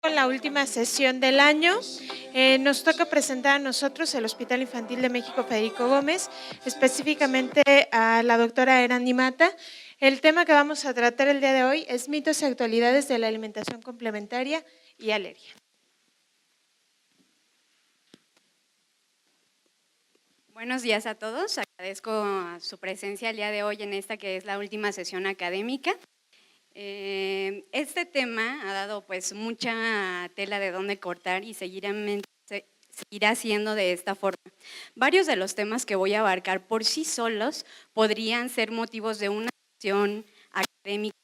con la última sesión del año. Nos toca presentar a nosotros el Hospital Infantil de México Federico Gómez, específicamente a la doctora Erandi Mata. El tema que vamos a tratar el día de hoy es mitos y actualidades de la alimentación complementaria y alergia. Buenos días a todos, agradezco su presencia el día de hoy en esta que es la última sesión académica. Este tema ha dado pues mucha tela de dónde cortar y seguirá siendo de esta forma. Varios de los temas que voy a abarcar por sí solos podrían ser motivos de una sesión académica.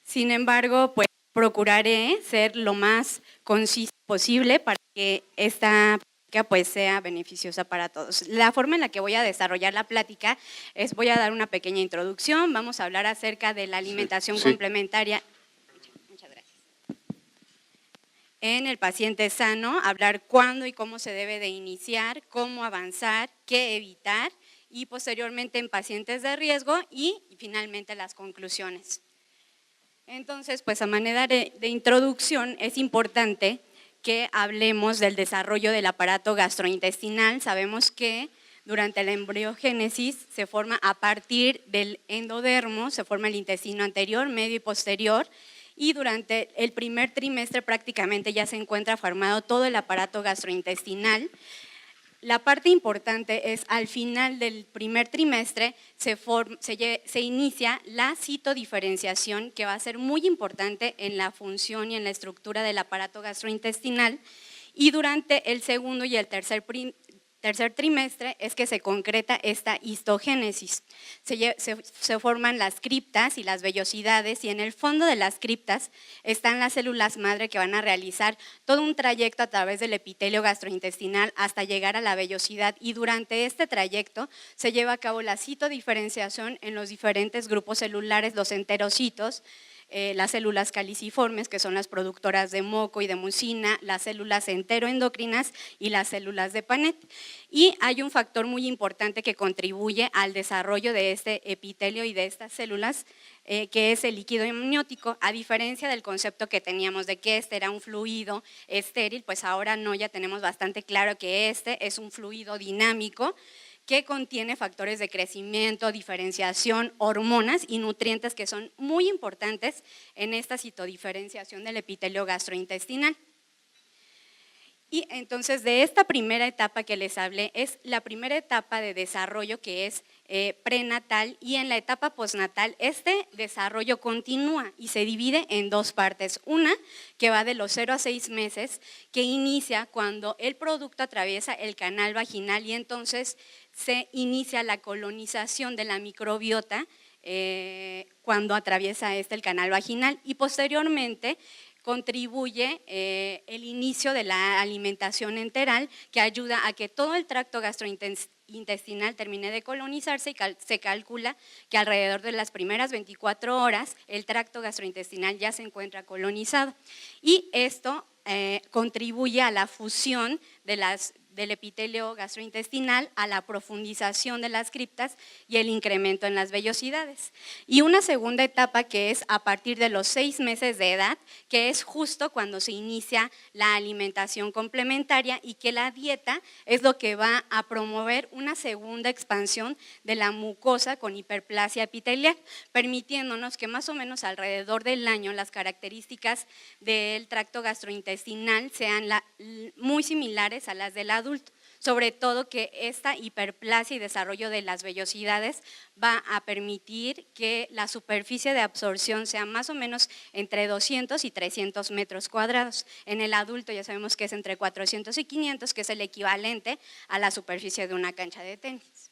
Sin embargo, pues procuraré ser lo más conciso posible para que esta plática pues sea beneficiosa para todos. La forma en la que voy a desarrollar la plática es, voy a dar una pequeña introducción, vamos a hablar acerca de la alimentación complementaria. Muchas gracias. En el paciente sano, hablar cuándo y cómo se debe de iniciar, cómo avanzar, qué evitar y posteriormente en pacientes de riesgo y finalmente las conclusiones. Entonces, pues a manera de introducción es importante que hablemos del desarrollo del aparato gastrointestinal. Sabemos que durante la embriogénesis se forma a partir del endodermo, se forma el intestino anterior, medio y posterior, y durante el primer trimestre prácticamente ya se encuentra formado todo el aparato gastrointestinal. La parte importante es al final del primer trimestre se inicia la citodiferenciación, que va a ser muy importante en la función y en la estructura del aparato gastrointestinal, y durante el segundo y el tercer trimestre es que se concreta esta histogénesis. Se forman las criptas y las vellosidades, y en el fondo de las criptas están las células madre que van a realizar todo un trayecto a través del epitelio gastrointestinal hasta llegar a la vellosidad, y durante este trayecto se lleva a cabo la citodiferenciación en los diferentes grupos celulares, los enterocitos, las células caliciformes, que son las productoras de moco y de mucina, las células enteroendocrinas y las células de Panet. Y hay un factor muy importante que contribuye al desarrollo de este epitelio y de estas células, que es el líquido amniótico. A diferencia del concepto que teníamos de que este era un fluido estéril, pues ahora no, ya tenemos bastante claro que este es un fluido dinámico que contiene factores de crecimiento, diferenciación, hormonas y nutrientes que son muy importantes en esta citodiferenciación del epitelio gastrointestinal. Y entonces de esta primera etapa que les hablé es la primera etapa de desarrollo, que es prenatal, y en la etapa postnatal este desarrollo continúa y se divide en dos partes. Una que va de los 0 a 6 meses, que inicia cuando el producto atraviesa el canal vaginal y entonces se inicia la colonización de la microbiota cuando atraviesa el canal vaginal, y posteriormente contribuye el inicio de la alimentación enteral, que ayuda a que todo el tracto gastrointestinal termine de colonizarse, y se calcula que alrededor de las primeras 24 horas el tracto gastrointestinal ya se encuentra colonizado, y esto contribuye a la fusión del epitelio gastrointestinal, a la profundización de las criptas y el incremento en las vellosidades. Y una segunda etapa que es a partir de los 6 meses de edad, que es justo cuando se inicia la alimentación complementaria, y que la dieta es lo que va a promover una segunda expansión de la mucosa con hiperplasia epitelial, permitiéndonos que más o menos alrededor del año las características del tracto gastrointestinal sean muy similares a las del adulto, sobre todo que esta hiperplasia y desarrollo de las vellosidades va a permitir que la superficie de absorción sea más o menos entre 200 y 300 metros cuadrados. En el adulto ya sabemos que es entre 400 y 500, que es el equivalente a la superficie de una cancha de tenis.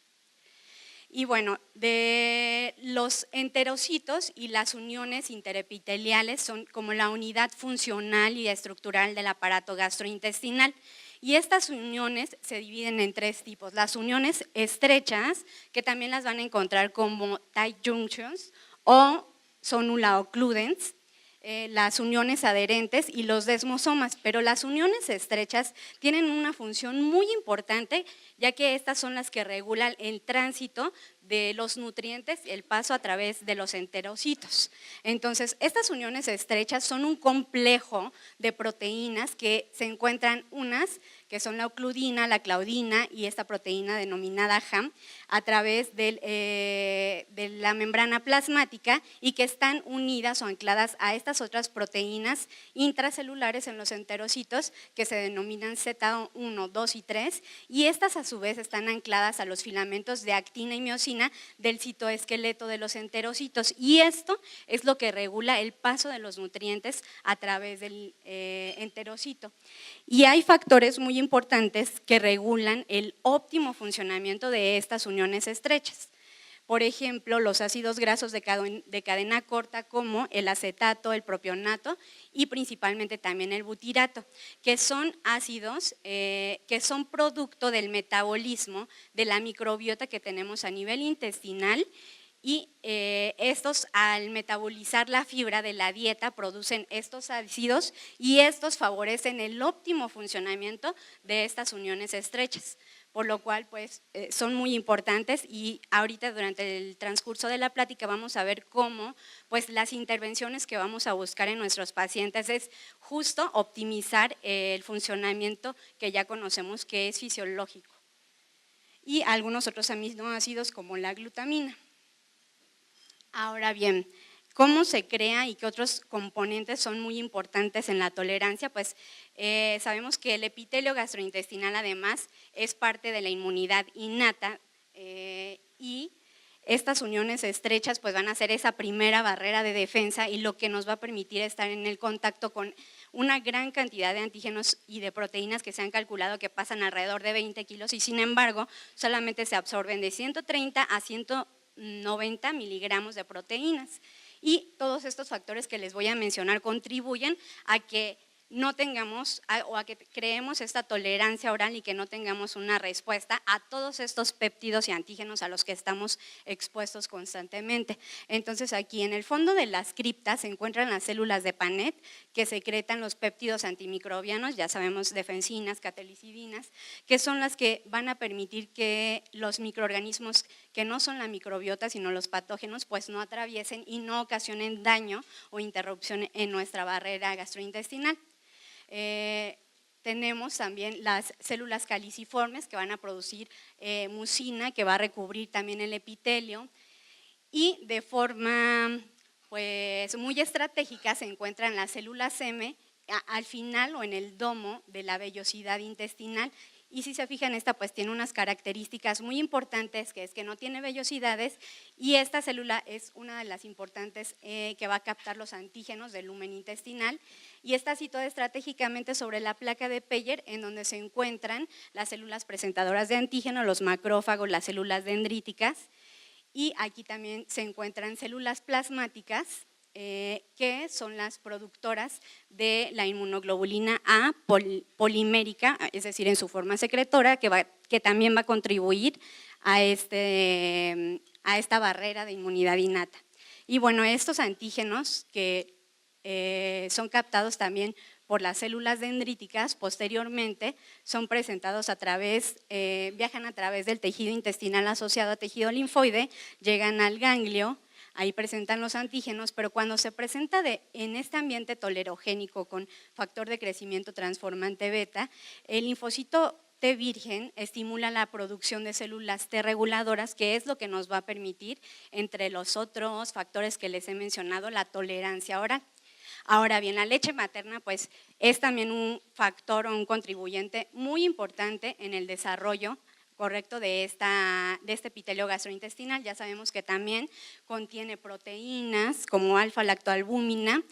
Y bueno, de los enterocitos y las uniones interepiteliales son como la unidad funcional y estructural del aparato gastrointestinal. Y estas uniones se dividen en 3 tipos. Las uniones estrechas, que también las van a encontrar como tight junctions o sonula occludens, las uniones adherentes y los desmosomas, pero las uniones estrechas tienen una función muy importante, ya que estas son las que regulan el tránsito de los nutrientes, el paso a través de los enterocitos. Entonces, estas uniones estrechas son un complejo de proteínas que se encuentran unas que son la ocludina, la claudina y esta proteína denominada HAM a través de la membrana plasmática y que están unidas o ancladas a estas otras proteínas intracelulares en los enterocitos que se denominan Z1, 2 y 3 y estas a su vez están ancladas a los filamentos de actina y miosina del citoesqueleto de los enterocitos y esto es lo que regula el paso de los nutrientes a través del enterocito. Y hay factores muy importantes que regulan el óptimo funcionamiento de estas uniones estrechas. Por ejemplo, los ácidos grasos de cadena corta como el acetato, el propionato y principalmente también el butirato, que son ácidos que son producto del metabolismo de la microbiota que tenemos a nivel intestinal y estos al metabolizar la fibra de la dieta producen estos ácidos y estos favorecen el óptimo funcionamiento de estas uniones estrechas, por lo cual pues son muy importantes y ahorita durante el transcurso de la plática vamos a ver cómo pues las intervenciones que vamos a buscar en nuestros pacientes es justo optimizar el funcionamiento que ya conocemos que es fisiológico y algunos otros aminoácidos como la glutamina. Ahora bien, ¿cómo se crea y qué otros componentes son muy importantes en la tolerancia? Pues sabemos que el epitelio gastrointestinal además es parte de la inmunidad innata y estas uniones estrechas pues van a ser esa primera barrera de defensa y lo que nos va a permitir estar en el contacto con una gran cantidad de antígenos y de proteínas que se han calculado que pasan alrededor de 20 kilos y sin embargo solamente se absorben de 130 a 190 miligramos de proteínas y todos estos factores que les voy a mencionar contribuyen a que no tengamos o a que creemos esta tolerancia oral y que no tengamos una respuesta a todos estos péptidos y antígenos a los que estamos expuestos constantemente. Entonces aquí en el fondo de las criptas se encuentran las células de Panet que secretan los péptidos antimicrobianos, ya sabemos defensinas, catelicidinas, que son las que van a permitir que los microorganismos que no son la microbiota sino los patógenos pues no atraviesen y no ocasionen daño o interrupción en nuestra barrera gastrointestinal. Tenemos también las células caliciformes que van a producir mucina que va a recubrir también el epitelio y de forma pues muy estratégica se encuentran las células M al final o en el domo de la vellosidad intestinal. Y si se fijan, esta pues tiene unas características muy importantes, que es que no tiene vellosidades y esta célula es una de las importantes que va a captar los antígenos del lumen intestinal y está situada estratégicamente sobre la placa de Peyer en donde se encuentran las células presentadoras de antígeno, los macrófagos, las células dendríticas y aquí también se encuentran células plasmáticas que son las productoras de la inmunoglobulina A polimérica, es decir, en su forma secretora, que también va a contribuir a esta barrera de inmunidad innata. Y bueno, estos antígenos que son captados también por las células dendríticas, posteriormente son presentados viajan a través del tejido intestinal asociado a tejido linfoide, llegan al ganglio. Ahí presentan los antígenos, pero cuando se presenta en este ambiente tolerogénico con factor de crecimiento transformante beta, el linfocito T virgen estimula la producción de células T reguladoras, que es lo que nos va a permitir, entre los otros factores que les he mencionado, la tolerancia oral. Ahora bien, la leche materna pues, es también un factor o un contribuyente muy importante en el desarrollo correcto de este epitelio gastrointestinal. Ya sabemos que también contiene proteínas como alfa-lactoalbúmina,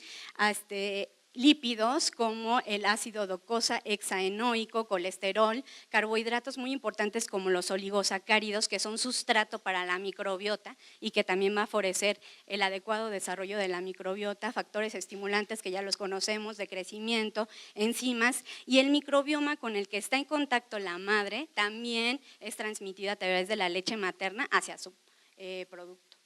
lípidos como el ácido docosa hexaenoico, colesterol, carbohidratos muy importantes como los oligosacáridos que son sustrato para la microbiota y que también va a favorecer el adecuado desarrollo de la microbiota, factores estimulantes que ya los conocemos de crecimiento, enzimas y el microbioma con el que está en contacto la madre también es transmitido a través de la leche materna hacia su producto.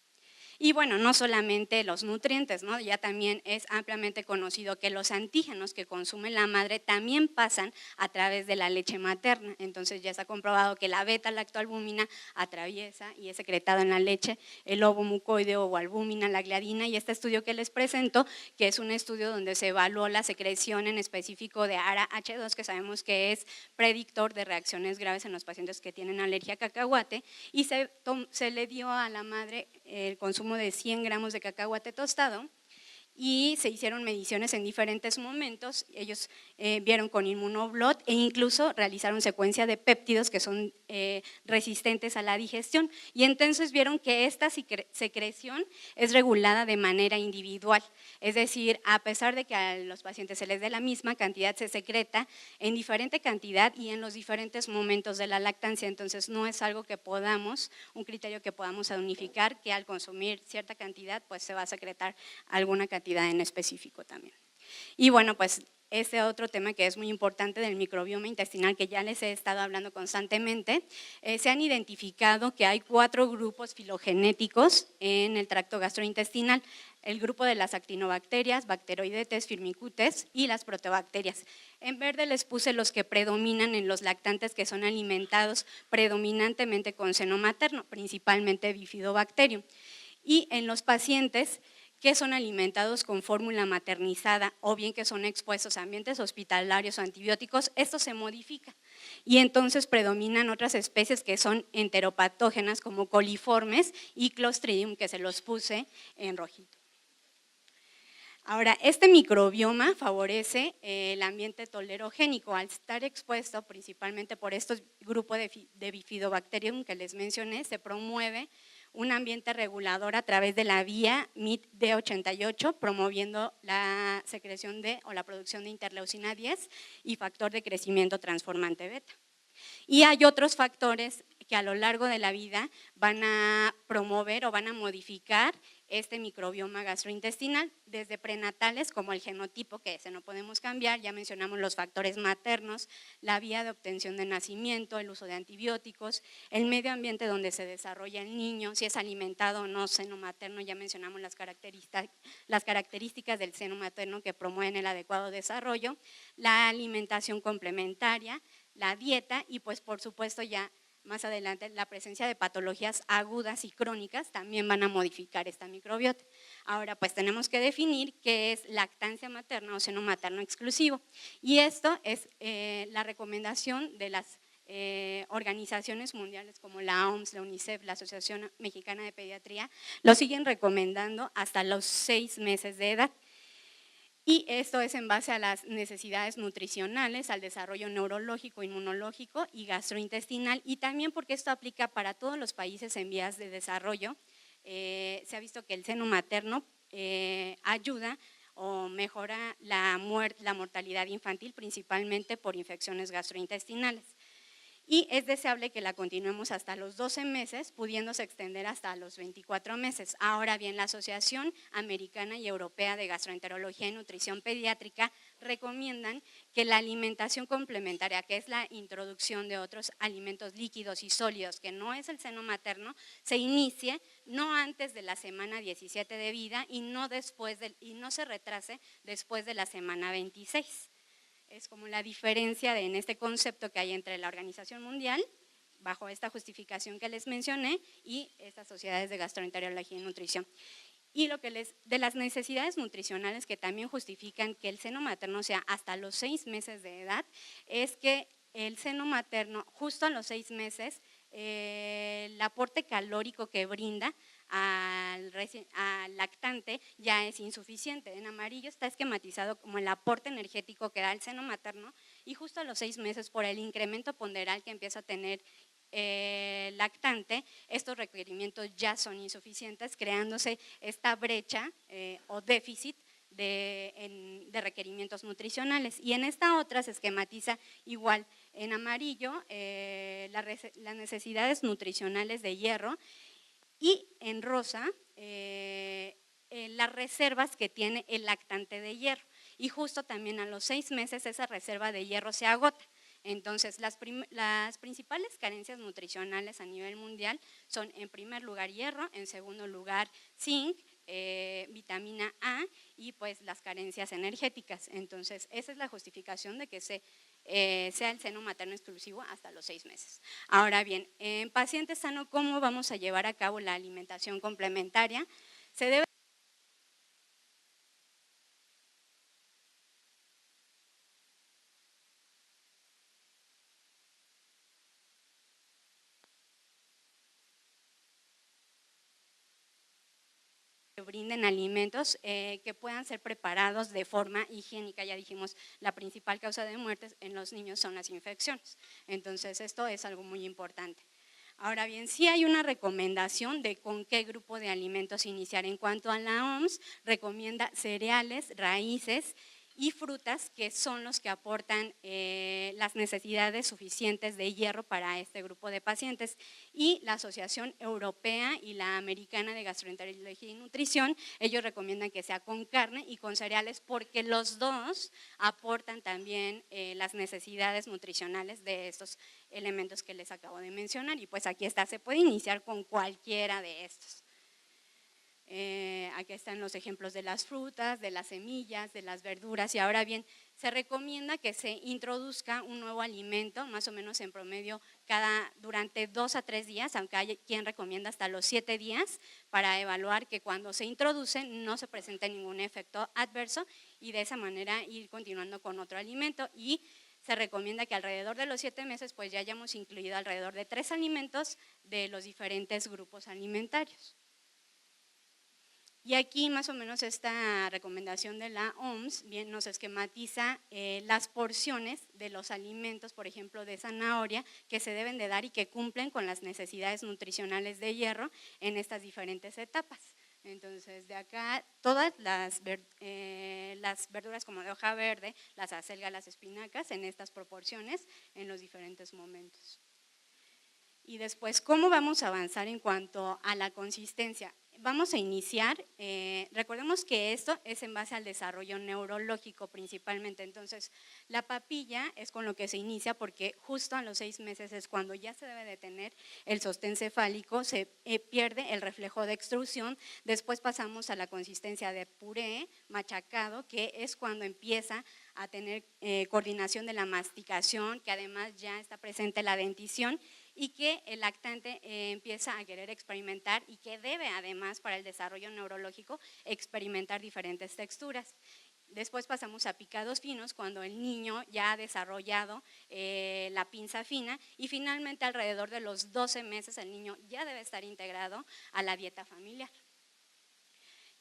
Y bueno, no solamente los nutrientes, ¿no? Ya también es ampliamente conocido que los antígenos que consume la madre también pasan a través de la leche materna. Entonces ya se ha comprobado que la beta-lactoalbúmina atraviesa y es secretado en la leche el ovo mucoideo o albúmina, la gliadina, y este estudio que les presento, que es un estudio donde se evaluó la secreción en específico de ARA-H2, que sabemos que es predictor de reacciones graves en los pacientes que tienen alergia a cacahuate, y se le dio a la madre el consumo de 100 gramos de cacahuate tostado, y se hicieron mediciones en diferentes momentos. Ellos vieron con inmunoblot e incluso realizaron secuencia de péptidos que son resistentes a la digestión, y entonces vieron que esta secreción es regulada de manera individual, es decir, a pesar de que a los pacientes se les dé la misma cantidad, se secreta en diferente cantidad y en los diferentes momentos de la lactancia. Entonces no es algo que podamos, un criterio que podamos unificar, que al consumir cierta cantidad pues se va a secretar alguna cantidad en específico también. Y bueno, pues este otro tema que es muy importante del microbioma intestinal, que ya les he estado hablando constantemente, se han identificado que hay 4 grupos filogenéticos en el tracto gastrointestinal: el grupo de las actinobacterias, Bacteroidetes, Firmicutes y las proteobacterias. En verde les puse los que predominan en los lactantes que son alimentados predominantemente con seno materno, principalmente Bifidobacterium. Y en los pacientes que son alimentados con fórmula maternizada o bien que son expuestos a ambientes hospitalarios o antibióticos, esto se modifica y entonces predominan otras especies que son enteropatógenas como coliformes y Clostridium, que se los puse en rojito. Ahora, este microbioma favorece el ambiente tolerogénico al estar expuesto principalmente por estos grupos de Bifidobacterium que les mencioné. Se promueve un ambiente regulador a través de la vía MIT-D88, promoviendo la secreción o la producción de interleucina 10 y factor de crecimiento transformante beta. Y hay otros factores que a lo largo de la vida van a promover o van a modificar este microbioma gastrointestinal, desde prenatales como el genotipo, que ese no podemos cambiar, ya mencionamos los factores maternos, la vía de obtención de nacimiento, el uso de antibióticos, el medio ambiente donde se desarrolla el niño, si es alimentado o no seno materno, ya mencionamos las características del seno materno que promueven el adecuado desarrollo, la alimentación complementaria, la dieta y pues por supuesto ya más adelante la presencia de patologías agudas y crónicas también van a modificar esta microbiota. Ahora pues tenemos que definir qué es lactancia materna o seno materno exclusivo, y esto es la recomendación de las organizaciones mundiales como la OMS, la UNICEF, la Asociación Mexicana de Pediatría, lo siguen recomendando hasta los 6 meses de edad. Y esto es en base a las necesidades nutricionales, al desarrollo neurológico, inmunológico y gastrointestinal, y también porque esto aplica para todos los países en vías de desarrollo. Se ha visto que el seno materno ayuda o mejora la mortalidad infantil, principalmente por infecciones gastrointestinales. Y es deseable que la continuemos hasta los 12 meses, pudiéndose extender hasta los 24 meses. Ahora bien, la Asociación Americana y Europea de Gastroenterología y Nutrición Pediátrica recomiendan que la alimentación complementaria, que es la introducción de otros alimentos líquidos y sólidos, que no es el seno materno, se inicie no antes de la semana 17 de vida y no se retrase después de la semana 26. Es como la diferencia en este concepto que hay entre la Organización Mundial, bajo esta justificación que les mencioné, y estas sociedades de gastroenterología y nutrición. Y de las necesidades nutricionales que también justifican que el seno materno sea hasta los 6 meses de edad, es que el seno materno, justo a los 6 meses, el aporte calórico que brinda al lactante ya es insuficiente. En amarillo está esquematizado como el aporte energético que da el seno materno, y justo a los 6 meses, por el incremento ponderal que empieza a tener lactante, estos requerimientos ya son insuficientes, creándose esta brecha o déficit de requerimientos nutricionales. Y en esta otra se esquematiza igual en amarillo las necesidades nutricionales de hierro, y en rosa las reservas que tiene el lactante de hierro, y justo también a los 6 meses esa reserva de hierro se agota. Entonces, las principales carencias nutricionales a nivel mundial son, en primer lugar, hierro, en segundo lugar, zinc, vitamina A y pues las carencias energéticas. Entonces, esa es la justificación de que sea el seno materno exclusivo hasta los 6 meses. Ahora bien, en pacientes sanos, ¿cómo vamos a llevar a cabo la alimentación complementaria? Se debe que brinden alimentos que puedan ser preparados de forma higiénica. Ya dijimos, la principal causa de muertes en los niños son las infecciones. Entonces, esto es algo muy importante. Ahora bien, sí hay una recomendación de con qué grupo de alimentos iniciar. En cuanto a la OMS, recomienda cereales, raíces y frutas, que son los que aportan las necesidades suficientes de hierro para este grupo de pacientes. Y la Asociación Europea y la Americana de Gastroenterología y Nutrición, ellos recomiendan que sea con carne y con cereales, porque los dos aportan también las necesidades nutricionales de estos elementos que les acabo de mencionar. Y pues aquí está, se puede iniciar con cualquiera de estos. Aquí están los ejemplos de las frutas, de las semillas, de las verduras. Y ahora bien, se recomienda que se introduzca un nuevo alimento, más o menos en promedio durante 2 a 3 días, aunque hay quien recomienda hasta los 7 días, para evaluar que cuando se introduce no se presente ningún efecto adverso y de esa manera ir continuando con otro alimento. Y se recomienda que alrededor de los 7 meses pues ya hayamos incluido alrededor de 3 alimentos de los diferentes grupos alimentarios. Y aquí más o menos esta recomendación de la OMS bien nos esquematiza las porciones de los alimentos, por ejemplo de zanahoria, que se deben de dar y que cumplen con las necesidades nutricionales de hierro en estas diferentes etapas. Entonces, de acá todas las verduras como de hoja verde, las acelgas, las espinacas, en estas proporciones en los diferentes momentos. Y después, ¿cómo vamos a avanzar en cuanto a la consistencia? Vamos a iniciar, recordemos que esto es en base al desarrollo neurológico principalmente. Entonces, la papilla es con lo que se inicia, porque justo a los 6 meses es cuando ya se debe de tener el sostén cefálico, se pierde el reflejo de extrusión. Después pasamos a la consistencia de puré machacado, que es cuando empieza a tener coordinación de la masticación, que además ya está presente la dentición, y que el lactante empieza a querer experimentar y que debe además para el desarrollo neurológico experimentar diferentes texturas. Después pasamos a picados finos, cuando el niño ya ha desarrollado la pinza fina, y finalmente alrededor de los 12 meses el niño ya debe estar integrado a la dieta familiar.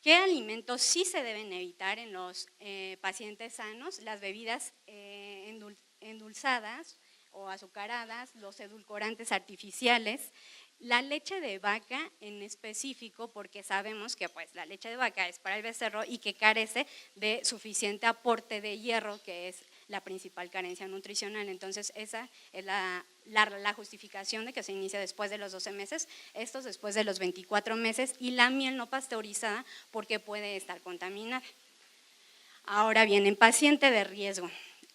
¿Qué alimentos sí se deben evitar en los pacientes sanos? Las bebidas endulzadas o azucaradas, los edulcorantes artificiales, la leche de vaca en específico, porque sabemos que pues la leche de vaca es para el becerro y que carece de suficiente aporte de hierro, que es la principal carencia nutricional. Entonces esa es la justificación de que se inicia después de los 12 meses, estos después de los 24 meses, y la miel no pasteurizada porque puede estar contaminada. Ahora bien, en paciente de riesgo.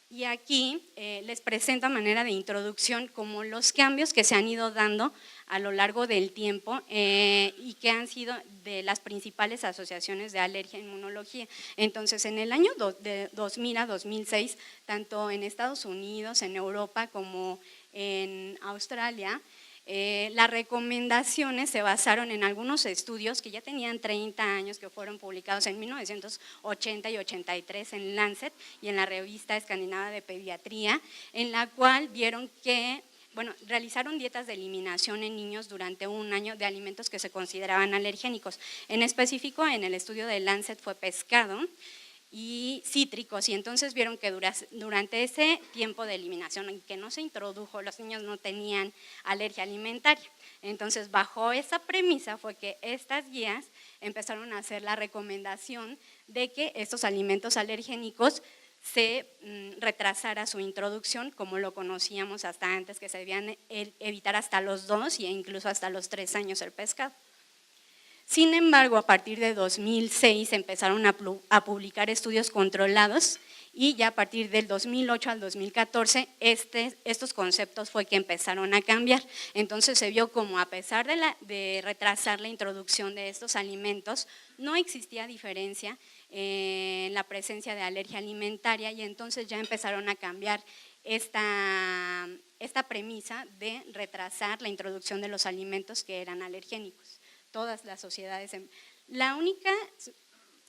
Y aquí les presento a manera de introducción como los cambios que se han ido dando a lo largo del tiempo y que han sido de las principales asociaciones de alergia e inmunología. Entonces, en el año de 2000 a 2006, tanto en Estados Unidos, en Europa como en Australia, las recomendaciones se basaron en algunos estudios que ya tenían 30 años, que fueron publicados en 1980 y 83 en Lancet y en la revista escandinava de pediatría, en la cual vieron que, realizaron dietas de eliminación en niños durante un año de alimentos que se consideraban alergénicos. En específico, en el estudio de Lancet fue pescado y cítricos, y entonces vieron que durante ese tiempo de eliminación en que no se introdujo, los niños no tenían alergia alimentaria. Entonces, bajo esa premisa fue que estas guías empezaron a hacer la recomendación de que estos alimentos alergénicos se retrasara su introducción, como lo conocíamos hasta antes, que se debían evitar hasta los 2 e incluso hasta los 3 años el pescado. Sin embargo, a partir de 2006 empezaron a publicar estudios controlados y ya a partir del 2008 al 2014 estos conceptos fue que empezaron a cambiar. Entonces se vio como a pesar de retrasar la introducción de estos alimentos, no existía diferencia en la presencia de alergia alimentaria y entonces ya empezaron a cambiar esta premisa de retrasar la introducción de los alimentos que eran alergénicos. Todas las sociedades, la única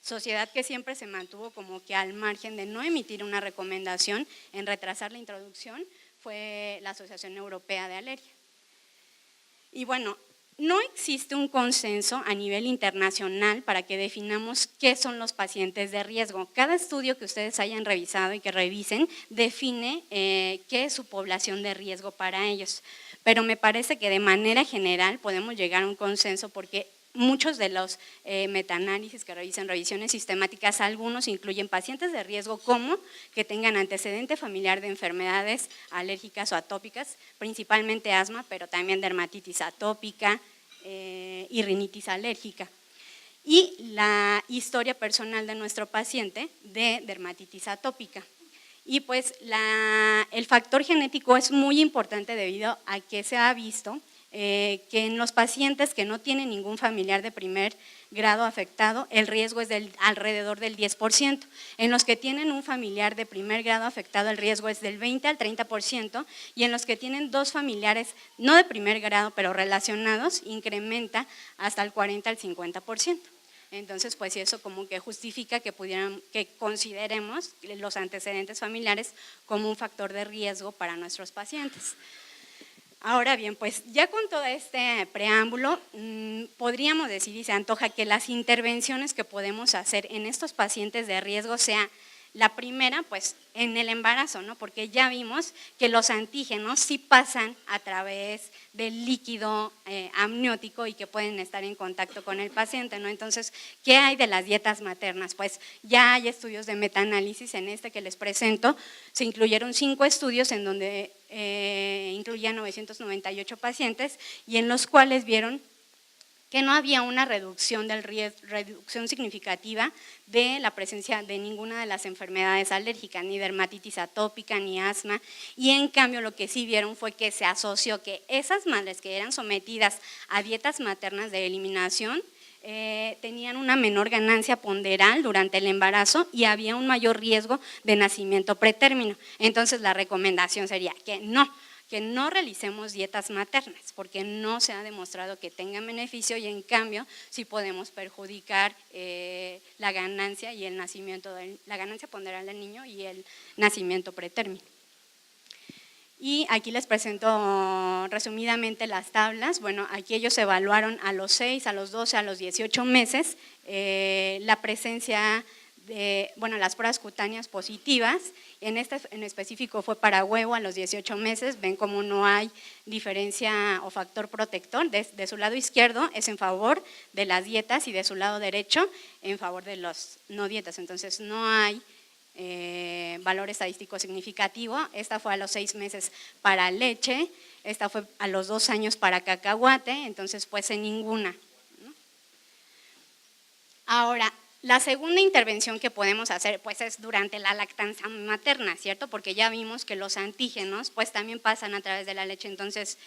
sociedad que siempre se mantuvo como que al margen de no emitir una recomendación en retrasar la introducción fue la Asociación Europea de Alergia. Y bueno, no existe un consenso a nivel internacional para que definamos qué son los pacientes de riesgo. Cada estudio que ustedes hayan revisado y que revisen define qué es su población de riesgo para ellos. Pero me parece que de manera general podemos llegar a un consenso porque muchos de los metaanálisis que revisan revisiones sistemáticas, algunos incluyen pacientes de riesgo como que tengan antecedente familiar de enfermedades alérgicas o atópicas, principalmente asma, pero también dermatitis atópica y rinitis alérgica. Y la historia personal de nuestro paciente de dermatitis atópica. Y pues el factor genético es muy importante debido a que se ha visto que en los pacientes que no tienen ningún familiar de primer grado afectado, el riesgo es alrededor del 10%. En los que tienen un familiar de primer grado afectado, el riesgo es del 20 al 30%, y en los que tienen dos familiares no de primer grado, pero relacionados, incrementa hasta el 40 al 50%. Entonces, pues eso como que justifica que consideremos los antecedentes familiares como un factor de riesgo para nuestros pacientes. Ahora bien, pues ya con todo este preámbulo, podríamos decir y se antoja que las intervenciones que podemos hacer en estos pacientes de riesgo sea la primera, pues en el embarazo, ¿no? Porque ya vimos que los antígenos sí pasan a través del líquido amniótico y que pueden estar en contacto con el paciente, ¿no? Entonces, ¿qué hay de las dietas maternas? Pues ya hay estudios de metaanálisis, en este que les presento, se incluyeron 5 estudios en donde incluían 998 pacientes y en los cuales vieron que no había una reducción significativa de la presencia de ninguna de las enfermedades alérgicas, ni dermatitis atópica, ni asma, y en cambio lo que sí vieron fue que se asoció que esas madres que eran sometidas a dietas maternas de eliminación tenían una menor ganancia ponderal durante el embarazo y había un mayor riesgo de nacimiento pretérmino. Entonces la recomendación sería que no realicemos dietas maternas, porque no se ha demostrado que tengan beneficio y en cambio sí podemos perjudicar la ganancia y el nacimiento, la ganancia ponderal del niño y el nacimiento pretérmino. Y aquí les presento resumidamente las tablas. Bueno, aquí ellos evaluaron a los 6, a los 12, a los 18 meses la presencia de, las pruebas cutáneas positivas. En específico fue para huevo a los 18 meses. Ven cómo no hay diferencia o factor protector. De su lado izquierdo es en favor de las dietas y de su lado derecho en favor de los no dietas. Entonces no hay valor estadístico significativo. Esta fue a los 6 meses para leche, esta fue a los 2 años para cacahuate, entonces pues en ninguna, ¿no? Ahora, la segunda intervención que podemos hacer pues es durante la lactancia materna, ¿cierto? Porque ya vimos que los antígenos pues también pasan a través de la leche, entonces,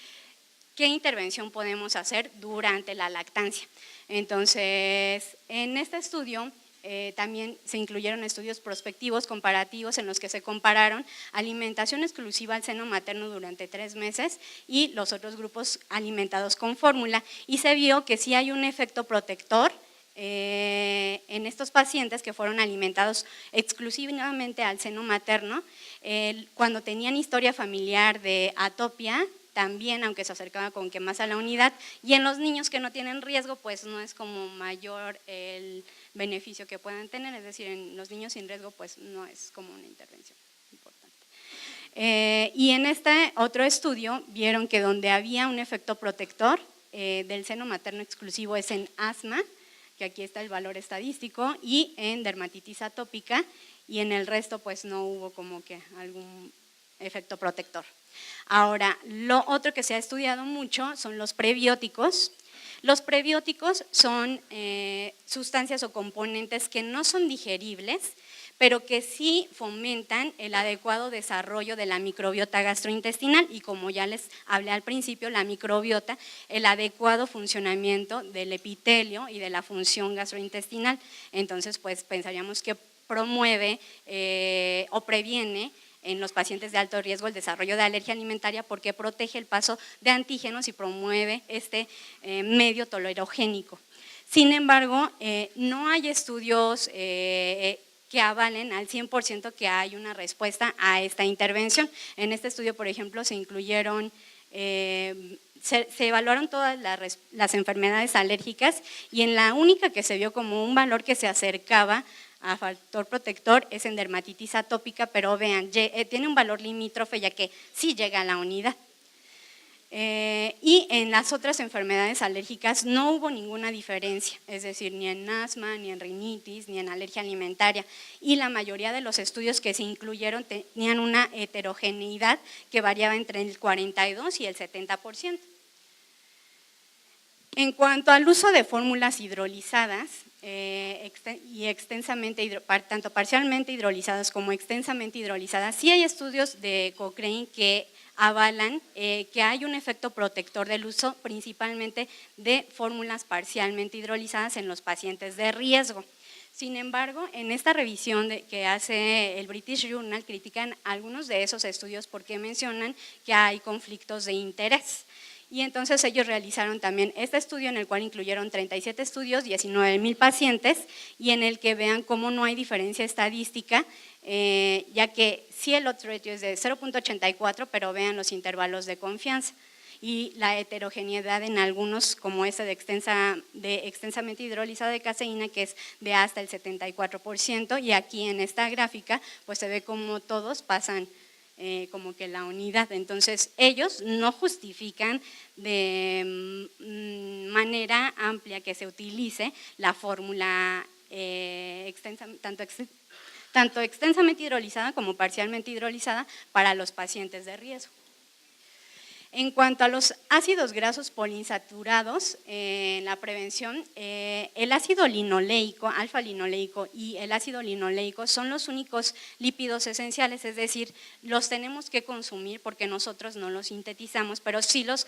¿qué intervención podemos hacer durante la lactancia? Entonces, en este estudio también se incluyeron estudios prospectivos comparativos en los que se compararon alimentación exclusiva al seno materno durante 3 meses y los otros grupos alimentados con fórmula, y se vio que sí hay un efecto protector en estos pacientes que fueron alimentados exclusivamente al seno materno, cuando tenían historia familiar de atopia, también, aunque se acercaba con que más a la unidad, y en los niños que no tienen riesgo, pues no es como mayor el beneficio que puedan tener, es decir, en los niños sin riesgo, pues no es como una intervención importante. Y en este otro estudio vieron que donde había un efecto protector del seno materno exclusivo es en asma, que aquí está el valor estadístico, y en dermatitis atópica, y en el resto pues no hubo como que algún efecto protector. Ahora, lo otro que se ha estudiado mucho son los prebióticos. Los prebióticos son sustancias o componentes que no son digeribles, pero que sí fomentan el adecuado desarrollo de la microbiota gastrointestinal y, como ya les hablé al principio, la microbiota, el adecuado funcionamiento del epitelio y de la función gastrointestinal. Entonces, pues pensaríamos que promueve o previene en los pacientes de alto riesgo el desarrollo de alergia alimentaria porque protege el paso de antígenos y promueve este medio tolerogénico. Sin embargo, no hay estudios que avalen al 100% que hay una respuesta a esta intervención. En este estudio, por ejemplo, se incluyeron, se evaluaron todas las enfermedades alérgicas y en la única que se vio como un valor que se acercaba a factor protector es en dermatitis atópica, pero vean, tiene un valor limítrofe ya que sí llega a la unidad. Y en las otras enfermedades alérgicas no hubo ninguna diferencia, es decir, ni en asma, ni en rinitis, ni en alergia alimentaria. Y la mayoría de los estudios que se incluyeron tenían una heterogeneidad que variaba entre el 42 y el 70%. En cuanto al uso de fórmulas hidrolizadas, y extensamente, tanto parcialmente hidrolizadas como extensamente hidrolizadas, sí hay estudios de Cochrane que avalan que hay un efecto protector del uso principalmente de fórmulas parcialmente hidrolizadas en los pacientes de riesgo. Sin embargo, en esta revisión que hace el British Journal critican algunos de esos estudios porque mencionan que hay conflictos de interés. Y entonces ellos realizaron también este estudio en el cual incluyeron 37 estudios, 19,000 pacientes y en el que vean cómo no hay diferencia estadística, ya que sí el odds ratio es de 0.84, pero vean los intervalos de confianza y la heterogeneidad en algunos como este de extensamente hidrolizado de caseína que es de hasta el 74% y aquí en esta gráfica pues se ve como todos pasan como que la unidad. Entonces, ellos no justifican de manera amplia que se utilice la fórmula tanto extensamente hidrolizada como parcialmente hidrolizada para los pacientes de riesgo. En cuanto a los ácidos grasos poliinsaturados, en la prevención, el ácido linoleico, alfa-linoleico y el ácido linoleico son los únicos lípidos esenciales, es decir, los tenemos que consumir porque nosotros no los sintetizamos, pero sí los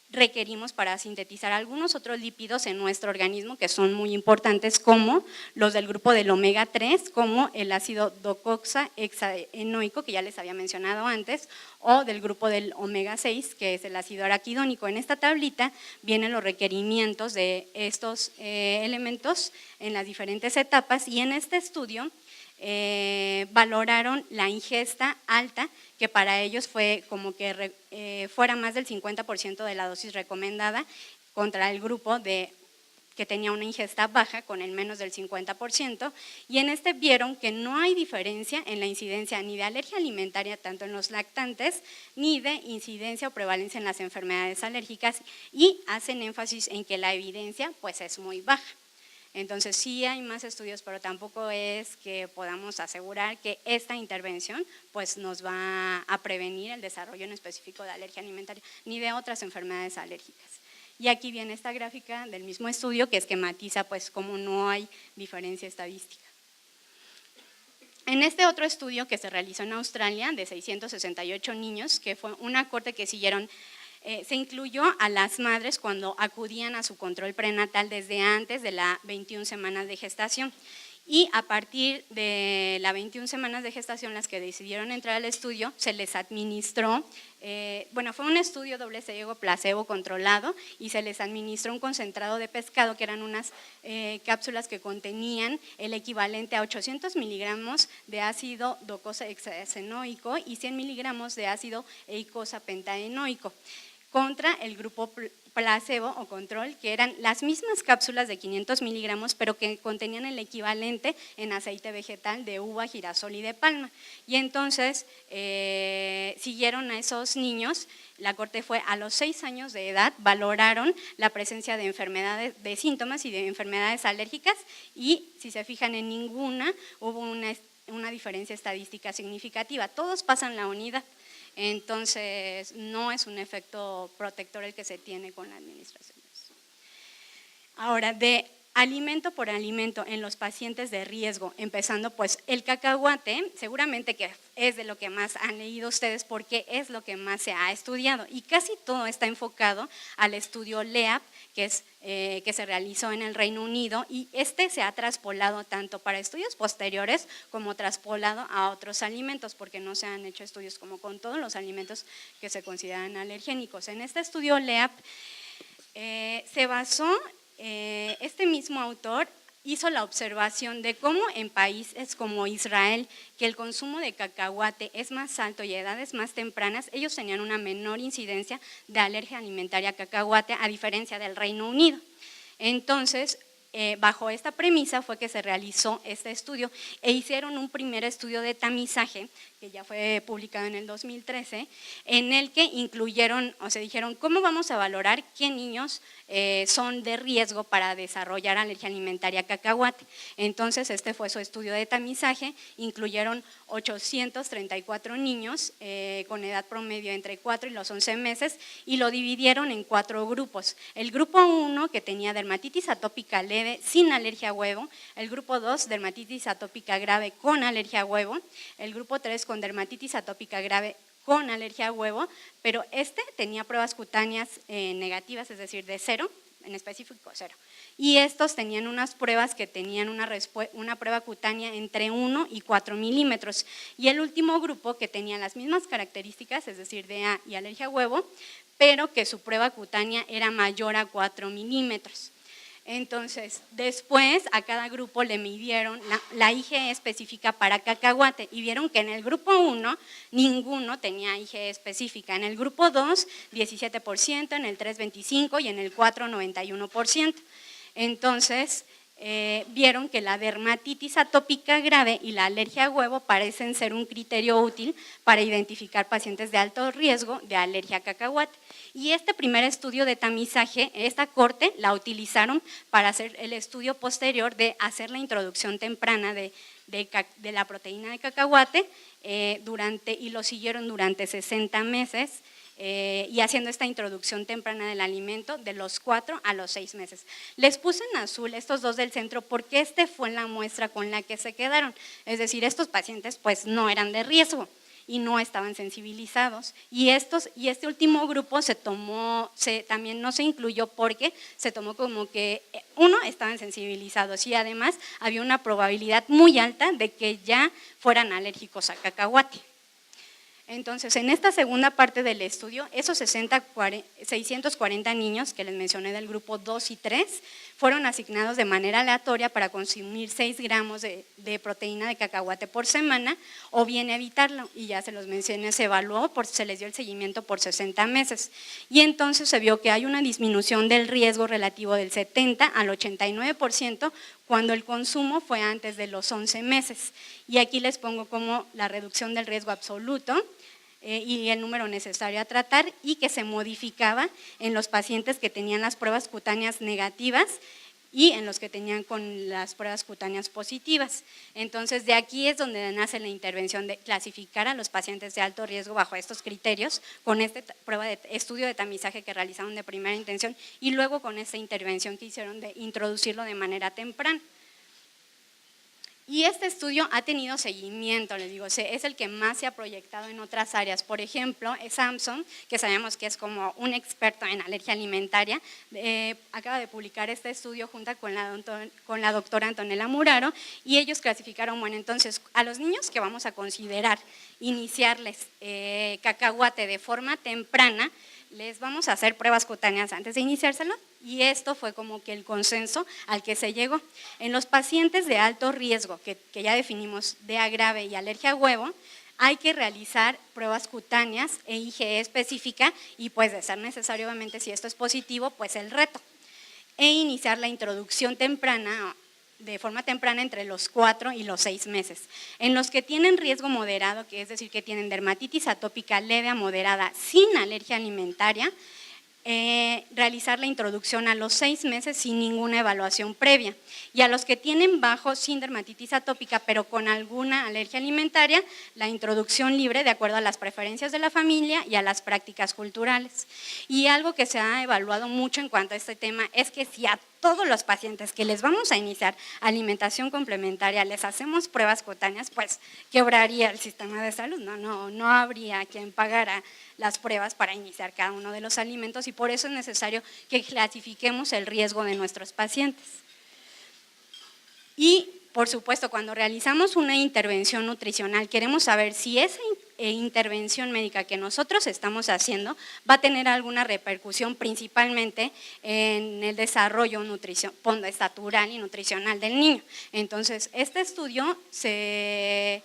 requerimos para sintetizar algunos otros lípidos en nuestro organismo que son muy importantes como los del grupo del omega 3, como el ácido docoxahexaenoico que ya les había mencionado antes o del grupo del omega 6 que es el ácido araquidónico. En esta tablita vienen los requerimientos de estos elementos en las diferentes etapas y en este estudio valoraron la ingesta alta que para ellos fue como que fuera más del 50% de la dosis recomendada contra el grupo que tenía una ingesta baja con el menos del 50% y en este vieron que no hay diferencia en la incidencia ni de alergia alimentaria tanto en los lactantes ni de incidencia o prevalencia en las enfermedades alérgicas y hacen énfasis en que la evidencia pues es muy baja. Entonces sí hay más estudios, pero tampoco es que podamos asegurar que esta intervención pues nos va a prevenir el desarrollo en específico de alergia alimentaria ni de otras enfermedades alérgicas. Y aquí viene esta gráfica del mismo estudio que esquematiza pues cómo no hay diferencia estadística. En este otro estudio que se realizó en Australia de 668 niños, que fue una corte que siguieron se incluyó a las madres cuando acudían a su control prenatal desde antes de las 21 semanas de gestación y a partir de las 21 semanas de gestación las que decidieron entrar al estudio se les administró, fue un estudio doble ciego placebo controlado y se les administró un concentrado de pescado que eran unas cápsulas que contenían el equivalente a 800 miligramos de ácido docosahexaenoico y 100 miligramos de ácido eicosapentaenoico contra el grupo placebo o control, que eran las mismas cápsulas de 500 miligramos, pero que contenían el equivalente en aceite vegetal de uva, girasol y de palma. Y entonces siguieron a esos niños, la corte fue a los 6 años de edad, valoraron la presencia de enfermedades, de síntomas y de enfermedades alérgicas y si se fijan en ninguna hubo una diferencia estadística significativa, todos pasan la unidad. entonces no es un efecto protector el que se tiene con la administración. Ahora, de alimento por alimento en los pacientes de riesgo, empezando pues el cacahuate, seguramente que es de lo que más han leído ustedes porque es lo que más se ha estudiado y casi todo está enfocado al estudio LEAP, que se realizó en el Reino Unido y se ha traspolado tanto para estudios posteriores como traspolado a otros alimentos porque no se han hecho estudios como con todos los alimentos que se consideran alergénicos. En este estudio LEAP se basó, este mismo autor hizo la observación de cómo en países como Israel, que el consumo de cacahuate es más alto y a edades más tempranas, ellos tenían una menor incidencia de alergia alimentaria a cacahuate a diferencia del Reino Unido. Entonces, bajo esta premisa fue que se realizó este estudio e hicieron un primer estudio de tamizaje que ya fue publicado en el 2013, en el que incluyeron, o sea, dijeron, ¿cómo vamos a valorar qué niños son de riesgo para desarrollar alergia alimentaria a cacahuate? Entonces, este fue su estudio de tamizaje, incluyeron 834 niños con edad promedio entre 4 y los 11 meses y lo dividieron en 4 grupos. El grupo 1, que tenía dermatitis atópica leve sin alergia a huevo, el grupo 2, dermatitis atópica grave con alergia a huevo, el grupo 3 con dermatitis atópica grave con alergia a huevo, pero tenía pruebas cutáneas negativas, es decir, de 0, en específico 0. Y estos tenían unas pruebas que tenían una prueba cutánea entre 1 y 4 milímetros. Y el último grupo que tenía las mismas características, es decir, DA y alergia a huevo, pero que su prueba cutánea era mayor a 4 milímetros. Entonces, después a cada grupo le midieron la IgE específica para cacahuate y vieron que en el grupo 1 ninguno tenía IgE específica, en el grupo 2 17%, en el 3 25% y en el 4 91%. Entonces, vieron que la dermatitis atópica grave y la alergia a huevo parecen ser un criterio útil para identificar pacientes de alto riesgo de alergia a cacahuate. Y este primer estudio de tamizaje, esta corte la utilizaron para hacer el estudio posterior de hacer la introducción temprana de la proteína de cacahuate y lo siguieron durante 60 meses. Y haciendo esta introducción temprana del alimento de los 4 a los 6 meses. Les puse en azul estos dos del centro porque fue la muestra con la que se quedaron, es decir, estos pacientes pues no eran de riesgo y no estaban sensibilizados y este último grupo también no se incluyó porque se tomó como que estaban sensibilizados y además había una probabilidad muy alta de que ya fueran alérgicos a cacahuate. Entonces, en esta segunda parte del estudio, esos 640 niños que les mencioné del grupo 2 y 3 fueron asignados de manera aleatoria para consumir 6 gramos de proteína de cacahuate por semana o bien evitarlo, y ya se los mencioné, se evaluó, se les dio el seguimiento por 60 meses y entonces se vio que hay una disminución del riesgo relativo del 70 al 89% cuando el consumo fue antes de los 11 meses. Y aquí les pongo como la reducción del riesgo absoluto y el número necesario a tratar y que se modificaba en los pacientes que tenían las pruebas cutáneas negativas y en los que tenían con las pruebas cutáneas positivas. Entonces, de aquí es donde nace la intervención de clasificar a los pacientes de alto riesgo bajo estos criterios, con esta prueba de estudio de tamizaje que realizaron de primera intención y luego con esta intervención que hicieron de introducirlo de manera temprana. Y este estudio ha tenido seguimiento, les digo, es el que más se ha proyectado en otras áreas. Por ejemplo, Samson, que sabemos que es como un experto en alergia alimentaria, acaba de publicar este estudio junto con la doctora Antonella Muraro y ellos clasificaron, bueno, entonces a los niños que vamos a considerar iniciarles cacahuate de forma temprana, les vamos a hacer pruebas cutáneas antes de iniciárselo y esto fue como que el consenso al que se llegó. En los pacientes de alto riesgo, que ya definimos DA grave y alergia a huevo, hay que realizar pruebas cutáneas e IgE específica y pues de ser necesario, obviamente si esto es positivo, pues el reto. E iniciar la introducción temprana de forma temprana entre los 4 y los 6 meses. En los que tienen riesgo moderado, que es decir, que tienen dermatitis atópica leve a moderada sin alergia alimentaria, realizar la introducción a los 6 meses sin ninguna evaluación previa. Y a los que tienen bajo sin dermatitis atópica, pero con alguna alergia alimentaria, la introducción libre de acuerdo a las preferencias de la familia y a las prácticas culturales. Y algo que se ha evaluado mucho en cuanto a este tema es que si a todos los pacientes que les vamos a iniciar alimentación complementaria les hacemos pruebas cutáneas, pues quebraría el sistema de salud, no habría quien pagara las pruebas para iniciar cada uno de los alimentos y por eso es necesario que clasifiquemos el riesgo de nuestros pacientes. Y, por supuesto, cuando realizamos una intervención nutricional, queremos saber si esa intervención médica que nosotros estamos haciendo va a tener alguna repercusión principalmente en el desarrollo estatural y nutricional del niño. Entonces, este estudio se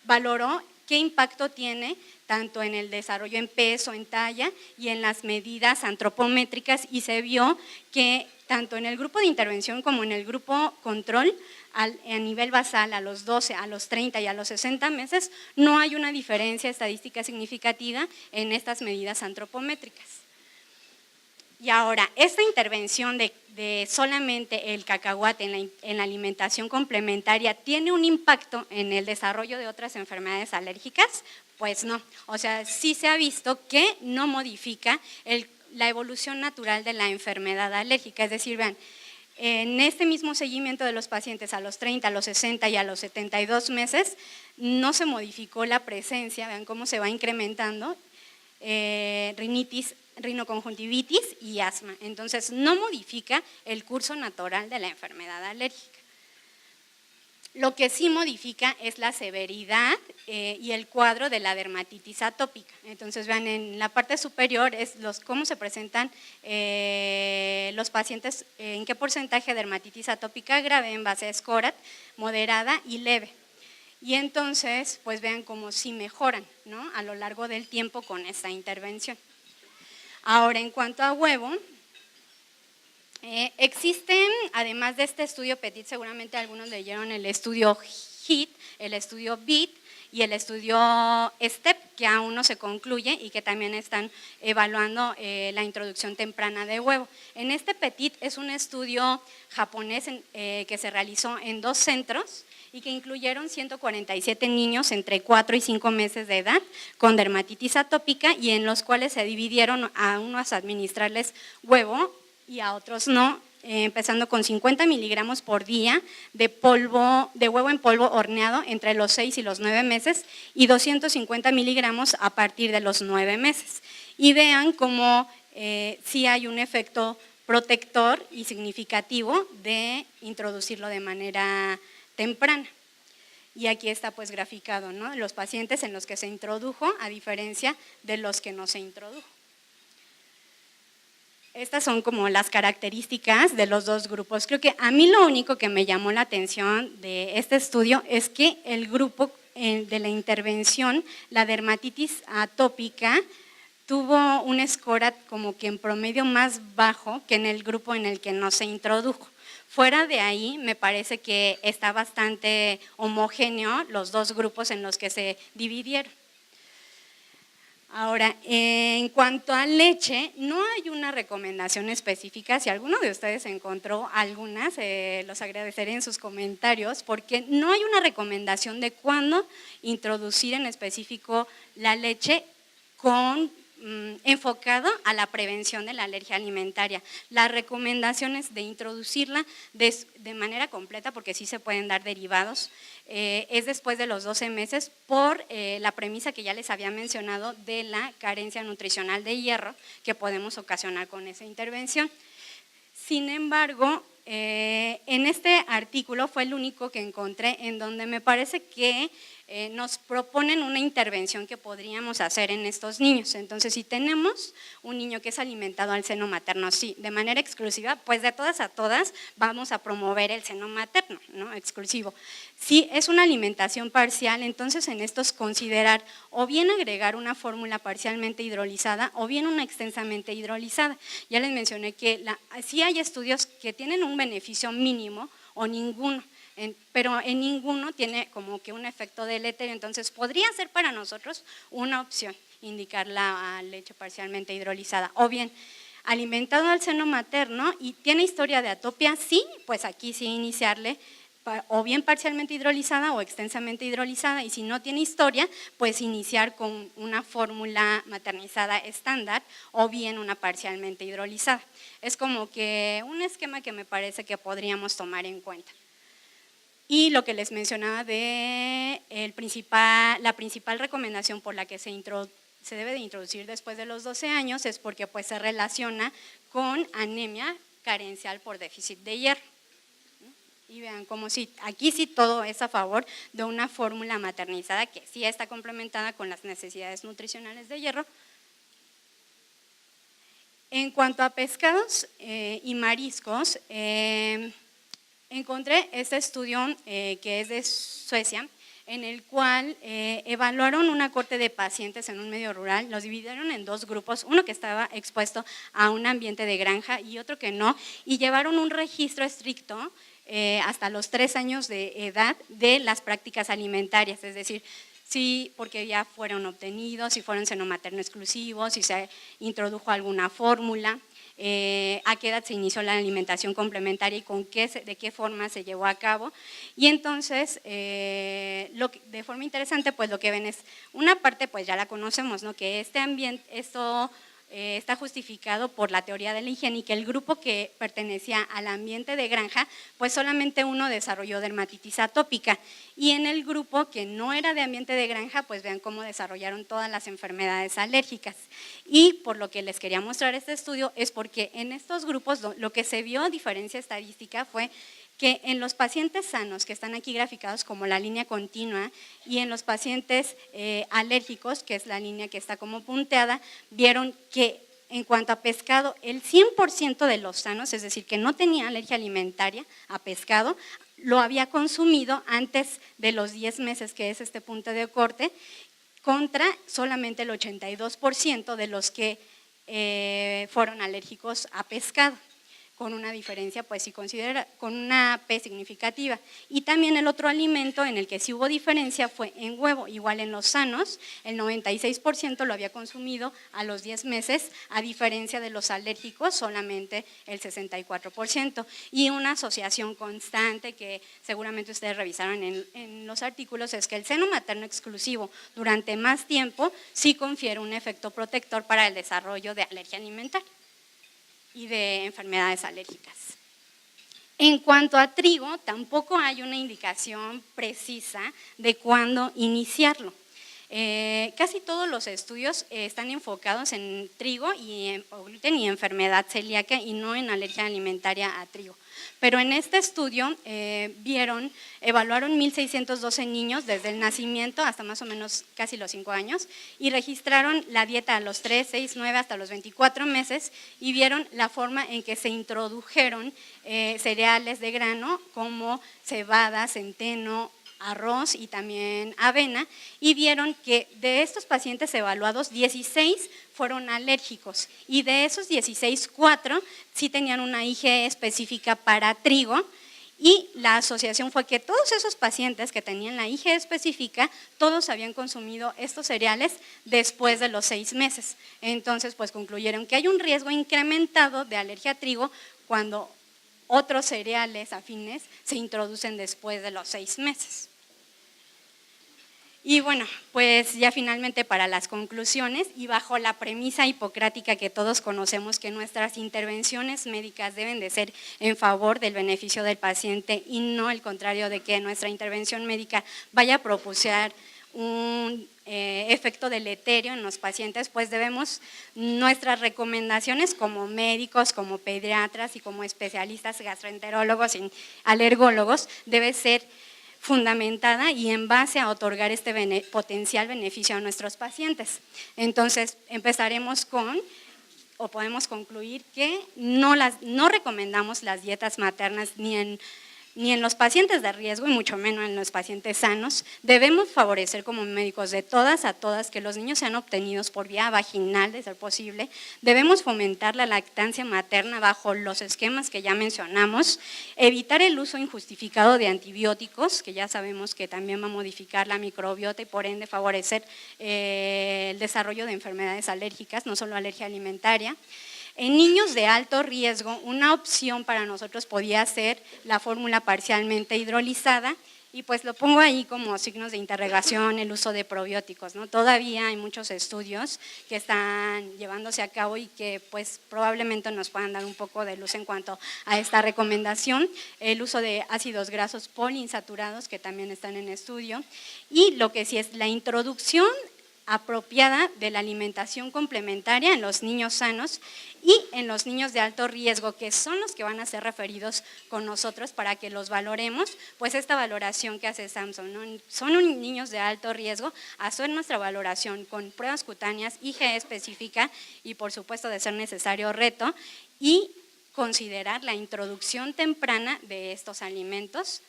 valoró qué impacto tiene tanto en el desarrollo en peso, en talla y en las medidas antropométricas y se vio que tanto en el grupo de intervención como en el grupo control, a nivel basal a los 12, a los 30 y a los 60 meses, no hay una diferencia estadística significativa en estas medidas antropométricas. Y ahora, esta intervención de solamente el cacahuate en la alimentación complementaria, ¿tiene un impacto en el desarrollo de otras enfermedades alérgicas? Pues no, o sea, sí se ha visto que no modifica la evolución natural de la enfermedad alérgica, es decir, vean, en este mismo seguimiento de los pacientes a los 30, a los 60 y a los 72 meses, no se modificó la presencia, vean cómo se va incrementando, rinitis, rinoconjuntivitis y asma. Entonces, no modifica el curso natural de la enfermedad alérgica. Lo que sí modifica es la severidad y el cuadro de la dermatitis atópica. Entonces, vean, en la parte superior es cómo se presentan los pacientes, en qué porcentaje de dermatitis atópica grave en base a SCORAT, moderada y leve. Y entonces, pues vean cómo sí mejoran, ¿no?, a lo largo del tiempo con esta intervención. Ahora, en cuanto a huevo, existen, además de este estudio PETIT, seguramente algunos leyeron el estudio HIT, el estudio BIT y el estudio STEP, que aún no se concluye y que también están evaluando la introducción temprana de huevo. En este PETIT es un estudio japonés que se realizó en 2 centros y que incluyeron 147 niños entre 4 y 5 meses de edad con dermatitis atópica y en los cuales se dividieron a unos a administrarles huevo y a otros no, empezando con 50 miligramos por día de huevo en polvo horneado entre los 6 y los 9 meses y 250 miligramos a partir de los 9 meses. Y vean cómo sí hay un efecto protector y significativo de introducirlo de manera temprana. Y aquí está pues graficado, ¿no?, los pacientes en los que se introdujo a diferencia de los que no se introdujo. Estas son como las características de los 2 grupos. Creo que a mí lo único que me llamó la atención de este estudio es que el grupo de la intervención, la dermatitis atópica, tuvo un SCORAT como que en promedio más bajo que en el grupo en el que no se introdujo. Fuera de ahí, me parece que está bastante homogéneo los 2 grupos en los que se dividieron. Ahora, en cuanto a leche, no hay una recomendación específica. Si alguno de ustedes encontró algunas, los agradeceré en sus comentarios, porque no hay una recomendación de cuándo introducir en específico la leche enfocado a la prevención de la alergia alimentaria. Las recomendaciones de introducirla de manera completa, porque sí se pueden dar derivados, es después de los 12 meses por la premisa que ya les había mencionado de la carencia nutricional de hierro que podemos ocasionar con esa intervención. Sin embargo, en este artículo fue el único que encontré en donde me parece que nos proponen una intervención que podríamos hacer en estos niños. Entonces, si tenemos un niño que es alimentado al seno materno, sí, de manera exclusiva, pues de todas a todas vamos a promover el seno materno, ¿no?, exclusivo. Si es una alimentación parcial, entonces en estos considerar o bien agregar una fórmula parcialmente hidrolizada o bien una extensamente hidrolizada. Ya les mencioné que sí hay estudios que tienen un beneficio mínimo o ninguno, pero en ninguno tiene como que un efecto deleterio, entonces podría ser para nosotros una opción indicar la leche parcialmente hidrolizada. O bien, alimentado al seno materno y tiene historia de atopia, sí, pues aquí sí iniciarle o bien parcialmente hidrolizada o extensamente hidrolizada, y si no tiene historia, pues iniciar con una fórmula maternizada estándar o bien una parcialmente hidrolizada. Es como que un esquema que me parece que podríamos tomar en cuenta. Y lo que les mencionaba de la principal recomendación por la que se debe de introducir después de los 12 años es porque pues se relaciona con anemia carencial por déficit de hierro. Y vean como si aquí sí todo es a favor de una fórmula maternizada que sí está complementada con las necesidades nutricionales de hierro. En cuanto a pescados y mariscos, encontré este estudio que es de Suecia, en el cual evaluaron una cohorte de pacientes en un medio rural, los dividieron en dos grupos, uno que estaba expuesto a un ambiente de granja y otro que no, y llevaron un registro estricto hasta los 3 años de edad de las prácticas alimentarias, es decir, sí, porque ya fueron obtenidos, si fueron seno materno exclusivo, si se introdujo alguna fórmula, a qué edad se inició la alimentación complementaria y de qué forma se llevó a cabo. Y entonces, de forma interesante, pues lo que ven es, una parte pues ya la conocemos, ¿no? Que este ambiente, esto está justificado por la teoría de la higiene y que el grupo que pertenecía al ambiente de granja, pues solamente uno desarrolló dermatitis atópica, y en el grupo que no era de ambiente de granja, pues vean cómo desarrollaron todas las enfermedades alérgicas. Y por lo que les quería mostrar este estudio es porque en estos grupos lo que se vio, diferencia estadística, fue que en los pacientes sanos, que están aquí graficados como la línea continua, y en los pacientes alérgicos, que es la línea que está como punteada, vieron que en cuanto a pescado, el 100% de los sanos, es decir, que no tenía alergia alimentaria a pescado, lo había consumido antes de los 10 meses, que es este punto de corte, contra solamente el 82% de los que fueron alérgicos a pescado, con una diferencia, pues si considera, con una P significativa. Y también el otro alimento en el que sí hubo diferencia fue en huevo, igual en los sanos, el 96% lo había consumido a los 10 meses, a diferencia de los alérgicos, solamente el 64%. Y una asociación constante que seguramente ustedes revisaron en los artículos es que el seno materno exclusivo durante más tiempo sí confiere un efecto protector para el desarrollo de alergia alimentaria y de enfermedades alérgicas. En cuanto a trigo, tampoco hay una indicación precisa de cuándo iniciarlo. Casi todos los estudios están enfocados en trigo y en gluten y enfermedad celíaca y no en alergia alimentaria a trigo. Pero en este estudio evaluaron 1.612 niños desde el nacimiento hasta más o menos casi los 5 años y registraron la dieta a los 3, 6, 9 hasta los 24 meses y vieron la forma en que se introdujeron cereales de grano como cebada, centeno, arroz y también avena, y vieron que de estos pacientes evaluados, 16 fueron alérgicos y de esos 16, 4 sí tenían una IgE específica para trigo, y la asociación fue que todos esos pacientes que tenían la IgE específica, todos habían consumido estos cereales después de los 6 meses. Entonces, pues concluyeron que hay un riesgo incrementado de alergia a trigo cuando otros cereales afines se introducen después de los 6 meses. Y bueno, pues ya finalmente para las conclusiones y bajo la premisa hipocrática que todos conocemos que nuestras intervenciones médicas deben de ser en favor del beneficio del paciente y no el contrario de que nuestra intervención médica vaya a propiciar un efecto deleterio en los pacientes, pues nuestras recomendaciones como médicos, como pediatras y como especialistas gastroenterólogos y alergólogos debe ser fundamentada y en base a otorgar este potencial beneficio a nuestros pacientes. Entonces, empezaremos o podemos concluir que no recomendamos las dietas maternas ni en los pacientes de riesgo y mucho menos en los pacientes sanos. Debemos favorecer como médicos de todas a todas que los niños sean obtenidos por vía vaginal, de ser posible. Debemos fomentar la lactancia materna bajo los esquemas que ya mencionamos, evitar el uso injustificado de antibióticos, que ya sabemos que también va a modificar la microbiota y por ende favorecer el desarrollo de enfermedades alérgicas, no solo alergia alimentaria. En niños de alto riesgo, una opción para nosotros podía ser la fórmula parcialmente hidrolizada, y pues lo pongo ahí como signos de interrogación, el uso de probióticos, ¿no? Todavía hay muchos estudios que están llevándose a cabo y que pues probablemente nos puedan dar un poco de luz en cuanto a esta recomendación, el uso de ácidos grasos poliinsaturados que también están en estudio, y lo que sí es la introducción apropiada de la alimentación complementaria en los niños sanos y en los niños de alto riesgo, que son los que van a ser referidos con nosotros para que los valoremos, pues esta valoración que hace Samson, ¿no? Son niños de alto riesgo, hacer nuestra valoración con pruebas cutáneas, IgE específica y por supuesto de ser necesario reto, y considerar la introducción temprana de estos alimentos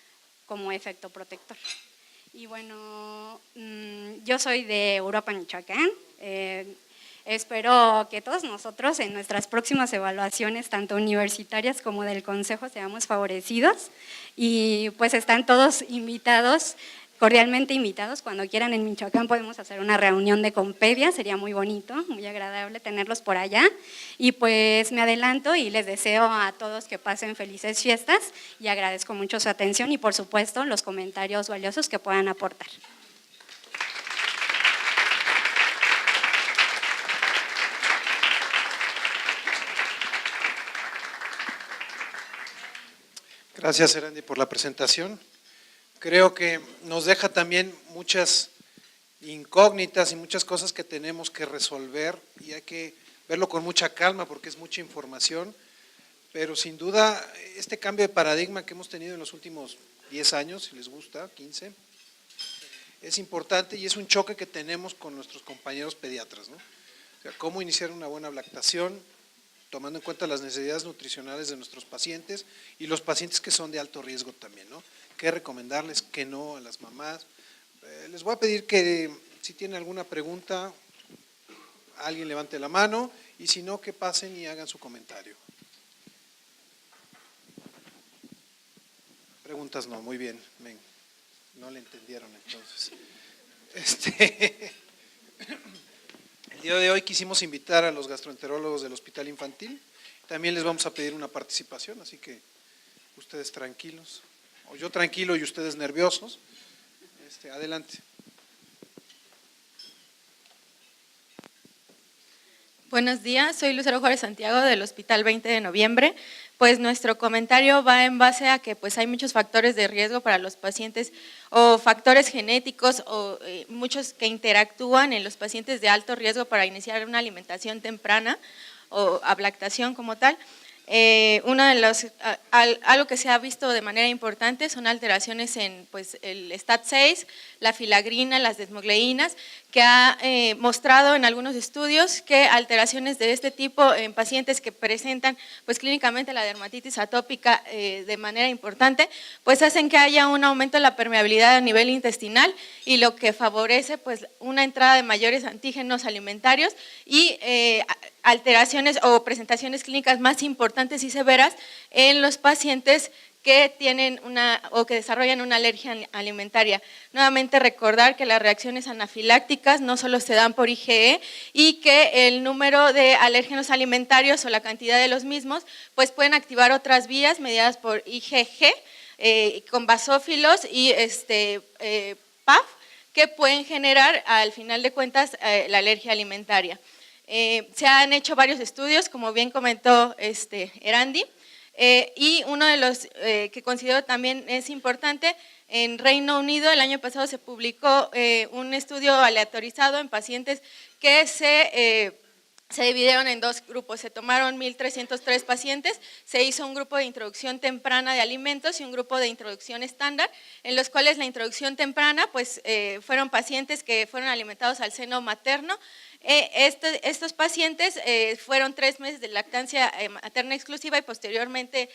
como efecto protector. Y bueno, yo soy de Europa, Michoacán. Espero que todos nosotros en nuestras próximas evaluaciones, tanto universitarias como del Consejo, seamos favorecidos. Y pues están todos invitados, cordialmente invitados. Cuando quieran en Michoacán podemos hacer una reunión de Compedia, sería muy bonito, muy agradable tenerlos por allá. Y pues me adelanto y les deseo a todos que pasen felices fiestas y agradezco mucho su atención y por supuesto los comentarios valiosos que puedan aportar. Gracias, Erandi, por la presentación. Creo que nos deja también muchas incógnitas y muchas cosas que tenemos que resolver y hay que verlo con mucha calma porque es mucha información, pero sin duda este cambio de paradigma que hemos tenido en los últimos 10 años, si les gusta, 15, es importante y es un choque que tenemos con nuestros compañeros pediatras, ¿no? O sea, cómo iniciar una buena lactación, tomando en cuenta las necesidades nutricionales de nuestros pacientes y los pacientes que son de alto riesgo también, ¿no? Qué recomendarles, qué no a las mamás. Les voy a pedir que si tienen alguna pregunta, alguien levante la mano y si no, que pasen y hagan su comentario. Preguntas no, muy bien, ven. No le entendieron entonces. El día de hoy quisimos invitar a los gastroenterólogos del Hospital Infantil. También les vamos a pedir una participación, así que ustedes tranquilos, o yo tranquilo y ustedes nerviosos. Adelante. Buenos días, soy Lucero Juárez Santiago del Hospital 20 de Noviembre. Pues nuestro comentario va en base a que pues hay muchos factores de riesgo para los pacientes o factores genéticos o muchos que interactúan en los pacientes de alto riesgo para iniciar una alimentación temprana o ablactación como tal. Algo que se ha visto de manera importante son alteraciones en pues, el STAT6, la filagrina, las desmogleínas, que ha mostrado en algunos estudios que alteraciones de este tipo en pacientes que presentan pues, clínicamente la dermatitis atópica de manera importante, pues hacen que haya un aumento de la permeabilidad a nivel intestinal y lo que favorece pues, una entrada de mayores antígenos alimentarios y alteraciones o presentaciones clínicas más importantes y severas en los pacientes que tienen o que desarrollan una alergia alimentaria. Nuevamente recordar que las reacciones anafilácticas no solo se dan por IgE y que el número de alérgenos alimentarios o la cantidad de los mismos pues pueden activar otras vías mediadas por IgG con basófilos y PAF que pueden generar al final de cuentas la alergia alimentaria. Se han hecho varios estudios, como bien comentó Erandi, y uno de los que considero también es importante, en Reino Unido el año pasado se publicó un estudio aleatorizado en pacientes que se dividieron en dos grupos, se tomaron 1.303 pacientes, se hizo un grupo de introducción temprana de alimentos y un grupo de introducción estándar, en los cuales la introducción temprana pues, fueron pacientes que fueron alimentados al seno materno. Estos pacientes fueron 3 meses de lactancia materna exclusiva y posteriormente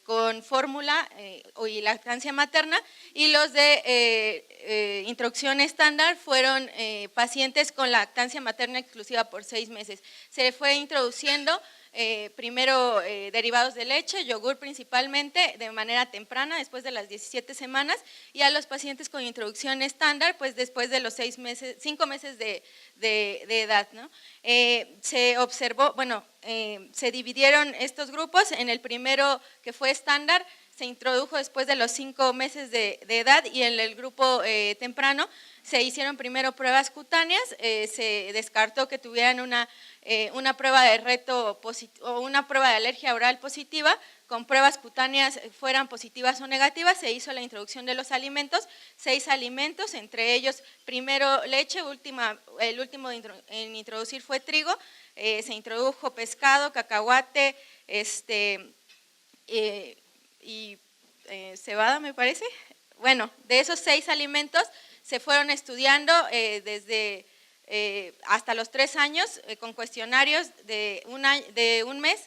con fórmula y lactancia materna, y los de introducción estándar fueron pacientes con lactancia materna exclusiva por 6 meses. meses. Se fue introduciendo primero derivados de leche, yogur principalmente, de manera temprana, después de las 17 semanas, y a los pacientes con introducción estándar, pues después de los 5 meses de edad, ¿no? Se observó, bueno, se dividieron estos grupos. En el primero, que fue estándar, se introdujo después de los 5 meses de edad, y en el grupo temprano se hicieron primero pruebas cutáneas. Se descartó que tuvieran una prueba de reto o una prueba de alergia oral positiva. Con pruebas cutáneas fueran positivas o negativas, se hizo la introducción de los alimentos, 6 alimentos, entre ellos primero leche, el último en introducir fue trigo. Se introdujo pescado, cacahuate, y cebada, me parece. Bueno, de esos 6 alimentos se fueron estudiando desde hasta los 3 años, con cuestionarios de un mes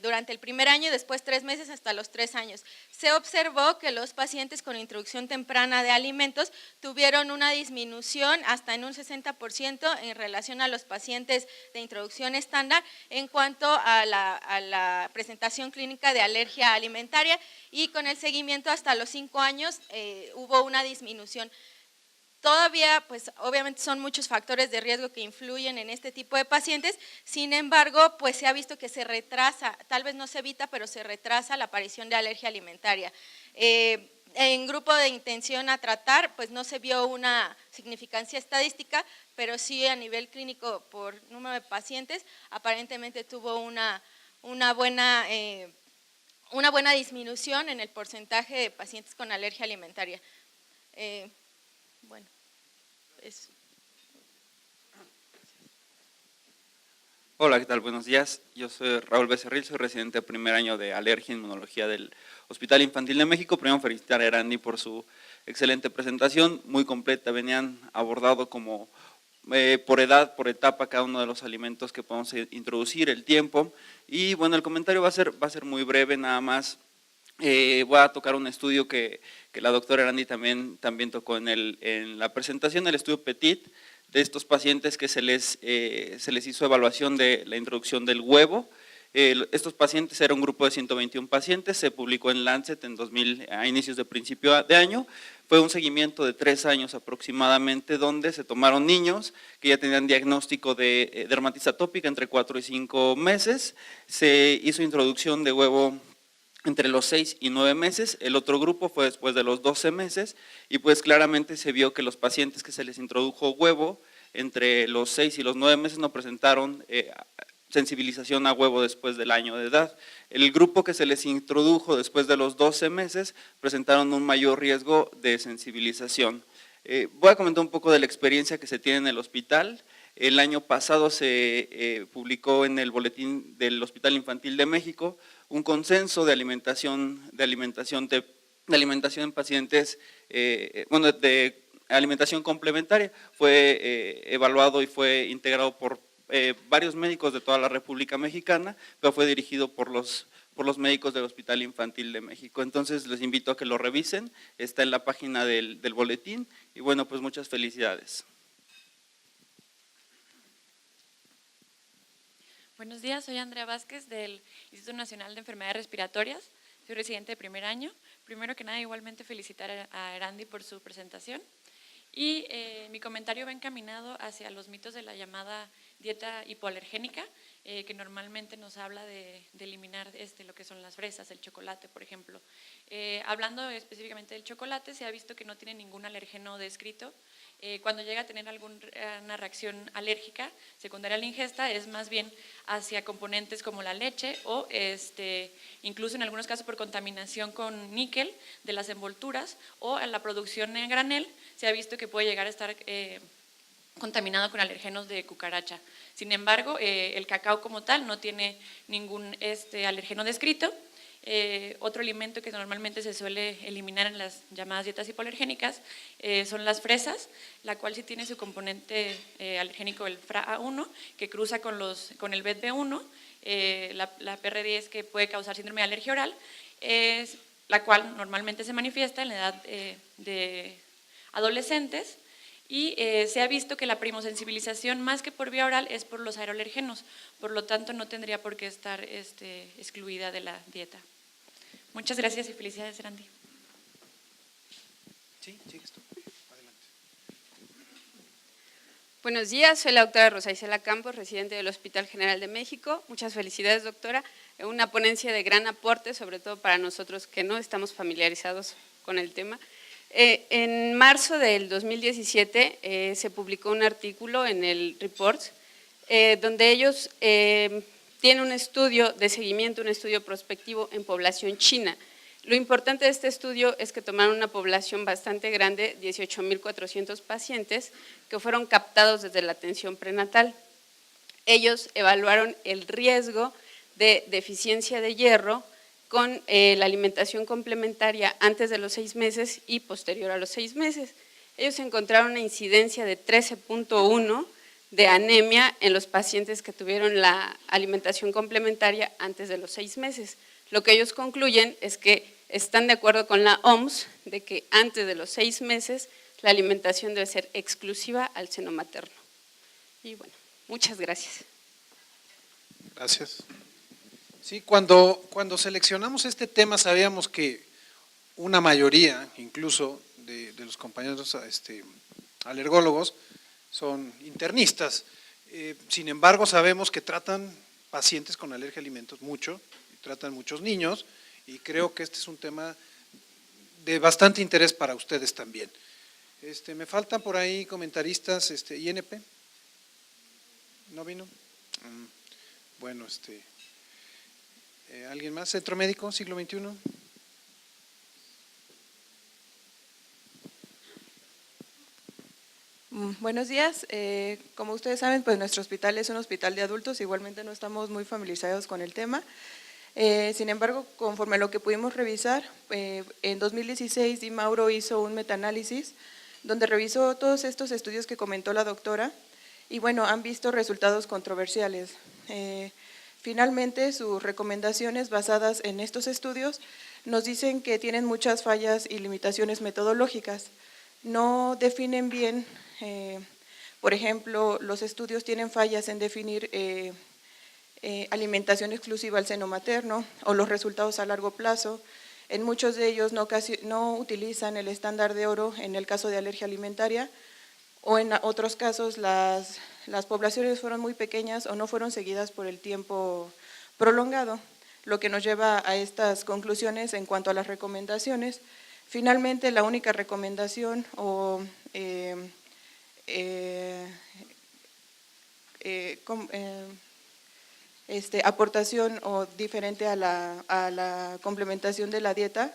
durante el primer año, y después 3 meses hasta los 3 años. Se observó que los pacientes con introducción temprana de alimentos tuvieron una disminución hasta en un 60% en relación a los pacientes de introducción estándar en cuanto a la presentación clínica de alergia alimentaria, y con el seguimiento hasta los 5 años hubo una disminución. Todavía, pues obviamente son muchos factores de riesgo que influyen en este tipo de pacientes. Sin embargo, pues se ha visto que se retrasa, tal vez no se evita, pero se retrasa la aparición de alergia alimentaria. En grupo de intención a tratar, pues no se vio una significancia estadística, pero sí a nivel clínico por número de pacientes, aparentemente tuvo una buena disminución en el porcentaje de pacientes con alergia alimentaria. Bueno, eso. Hola, ¿qué tal? Buenos días. Yo soy Raúl Becerril, soy residente de primer año de Alergia e Inmunología del Hospital Infantil de México. Primero felicitar a Erandi por su excelente presentación, muy completa. Venían abordado como por edad, por etapa, cada uno de los alimentos que podemos introducir, el tiempo. Y bueno, el comentario va a ser muy breve, nada más. Voy a tocar un estudio que la doctora Erandi también tocó en la presentación, el estudio PETIT, de estos pacientes que se les hizo evaluación de la introducción del huevo. Estos pacientes eran un grupo de 121 pacientes, se publicó en Lancet a inicios de principio de año. Fue un seguimiento de 3 años aproximadamente, donde se tomaron niños que ya tenían diagnóstico de dermatitis atópica entre 4 y 5 meses. Se hizo introducción de huevo entre los 6 y 9 meses, el otro grupo fue después de los 12 meses, y pues claramente se vio que los pacientes que se les introdujo huevo entre los 6 y los 9 meses no presentaron sensibilización a huevo después del año de edad. El grupo que se les introdujo después de los 12 meses presentaron un mayor riesgo de sensibilización. Voy a comentar un poco de la experiencia que se tiene en el hospital. El año pasado se publicó en el boletín del Hospital Infantil de México un consenso de alimentación en pacientes, de alimentación complementaria. Fue evaluado y fue integrado por varios médicos de toda la República Mexicana, pero fue dirigido por los médicos del Hospital Infantil de México. Entonces les invito a que lo revisen, está en la página del boletín, y bueno, pues muchas felicidades. Buenos días, soy Andrea Vázquez del Instituto Nacional de Enfermedades Respiratorias, soy residente de primer año. Primero que nada, igualmente felicitar a Erandi por su presentación, y mi comentario va encaminado hacia los mitos de la llamada dieta hipoalergénica, que normalmente nos habla de eliminar lo que son las fresas, el chocolate, por ejemplo. Hablando específicamente del chocolate, se ha visto que no tiene ningún alergeno descrito. Cuando llega a tener alguna reacción alérgica secundaria a la ingesta, es más bien hacia componentes como la leche o incluso en algunos casos por contaminación con níquel de las envolturas, o en la producción en granel se ha visto que puede llegar a estar contaminado con alergenos de cucaracha. Sin embargo, el cacao como tal no tiene ningún alergeno descrito. Otro alimento que normalmente se suele eliminar en las llamadas dietas hipoalergénicas son las fresas, la cual sí tiene su componente alergénico, el FRA1, que cruza con el BET-B1, la PR10, que puede causar síndrome de alergia oral, la cual normalmente se manifiesta en la edad de adolescentes, y se ha visto que la primosensibilización más que por vía oral es por los aeroalergenos, por lo tanto no tendría por qué estar excluida de la dieta. Muchas gracias y felicidades, Randy. Sí, sigues tú. Adelante. Buenos días, soy la doctora Rosa Isela Campos, residente del Hospital General de México. Muchas felicidades, doctora. Una ponencia de gran aporte, sobre todo para nosotros que no estamos familiarizados con el tema. En marzo del 2017 se publicó un artículo en el Report, donde ellos tienen un estudio de seguimiento, un estudio prospectivo en población china. Lo importante de este estudio es que tomaron una población bastante grande, 18.400 pacientes, que fueron captados desde la atención prenatal. Ellos evaluaron el riesgo de deficiencia de hierro con la alimentación complementaria antes de los 6 meses y posterior a los 6 meses. Ellos encontraron una incidencia de 13.1 de anemia en los pacientes que tuvieron la alimentación complementaria antes de los 6 meses. Lo que ellos concluyen es que están de acuerdo con la OMS de que antes de los 6 meses la alimentación debe ser exclusiva al seno materno. Y bueno, muchas gracias. Gracias. Sí, cuando seleccionamos este tema sabíamos que una mayoría, incluso de los compañeros alergólogos, son internistas. Sin embargo, sabemos que tratan pacientes con alergia a alimentos mucho, y tratan muchos niños, y creo que este es un tema de bastante interés para ustedes también. Me faltan por ahí comentaristas, INP, ¿no vino? Bueno, ¿alguien más? ¿Centro Médico, siglo XXI? Buenos días. Como ustedes saben, pues nuestro hospital es un hospital de adultos, igualmente no estamos muy familiarizados con el tema. Sin embargo, conforme a lo que pudimos revisar, en 2016 Di Mauro hizo un metaanálisis donde revisó todos estos estudios que comentó la doctora y bueno, han visto resultados controversiales. Finalmente, sus recomendaciones basadas en estos estudios nos dicen que tienen muchas fallas y limitaciones metodológicas. No definen bien, por ejemplo, los estudios tienen fallas en definir alimentación exclusiva al seno materno o los resultados a largo plazo. En muchos de ellos no utilizan el estándar de oro en el caso de alergia alimentaria o en otros casos las poblaciones fueron muy pequeñas o no fueron seguidas por el tiempo prolongado, lo que nos lleva a estas conclusiones en cuanto a las recomendaciones. Finalmente, la única recomendación o aportación o diferente a la complementación de la dieta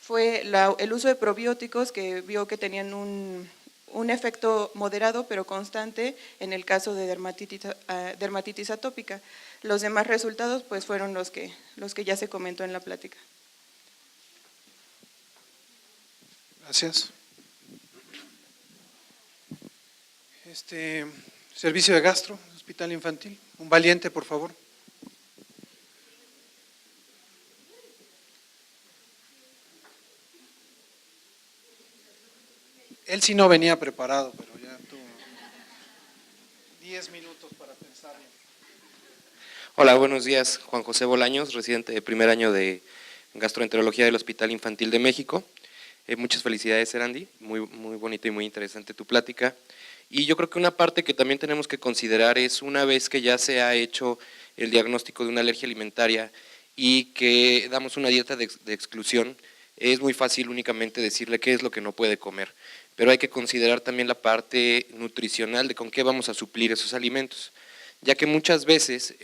fue el uso de probióticos, que vio que tenían un efecto moderado pero constante en el caso de dermatitis atópica. Los demás resultados pues fueron los que ya se comentó en la plática. Gracias. Servicio de gastro, hospital infantil. Un valiente, por favor. Él sí no venía preparado, pero ya tuvo 10 minutos para pensar. Hola, buenos días. Juan José Bolaños, residente de primer año de gastroenterología del Hospital Infantil de México. Muchas felicidades, Erandi. Muy bonito y muy interesante tu plática. Y yo creo que una parte que también tenemos que considerar es, una vez que ya se ha hecho el diagnóstico de una alergia alimentaria y que damos una dieta de exclusión, es muy fácil únicamente decirle qué es lo que no puede comer, pero hay que considerar también la parte nutricional de con qué vamos a suplir esos alimentos, ya que muchas veces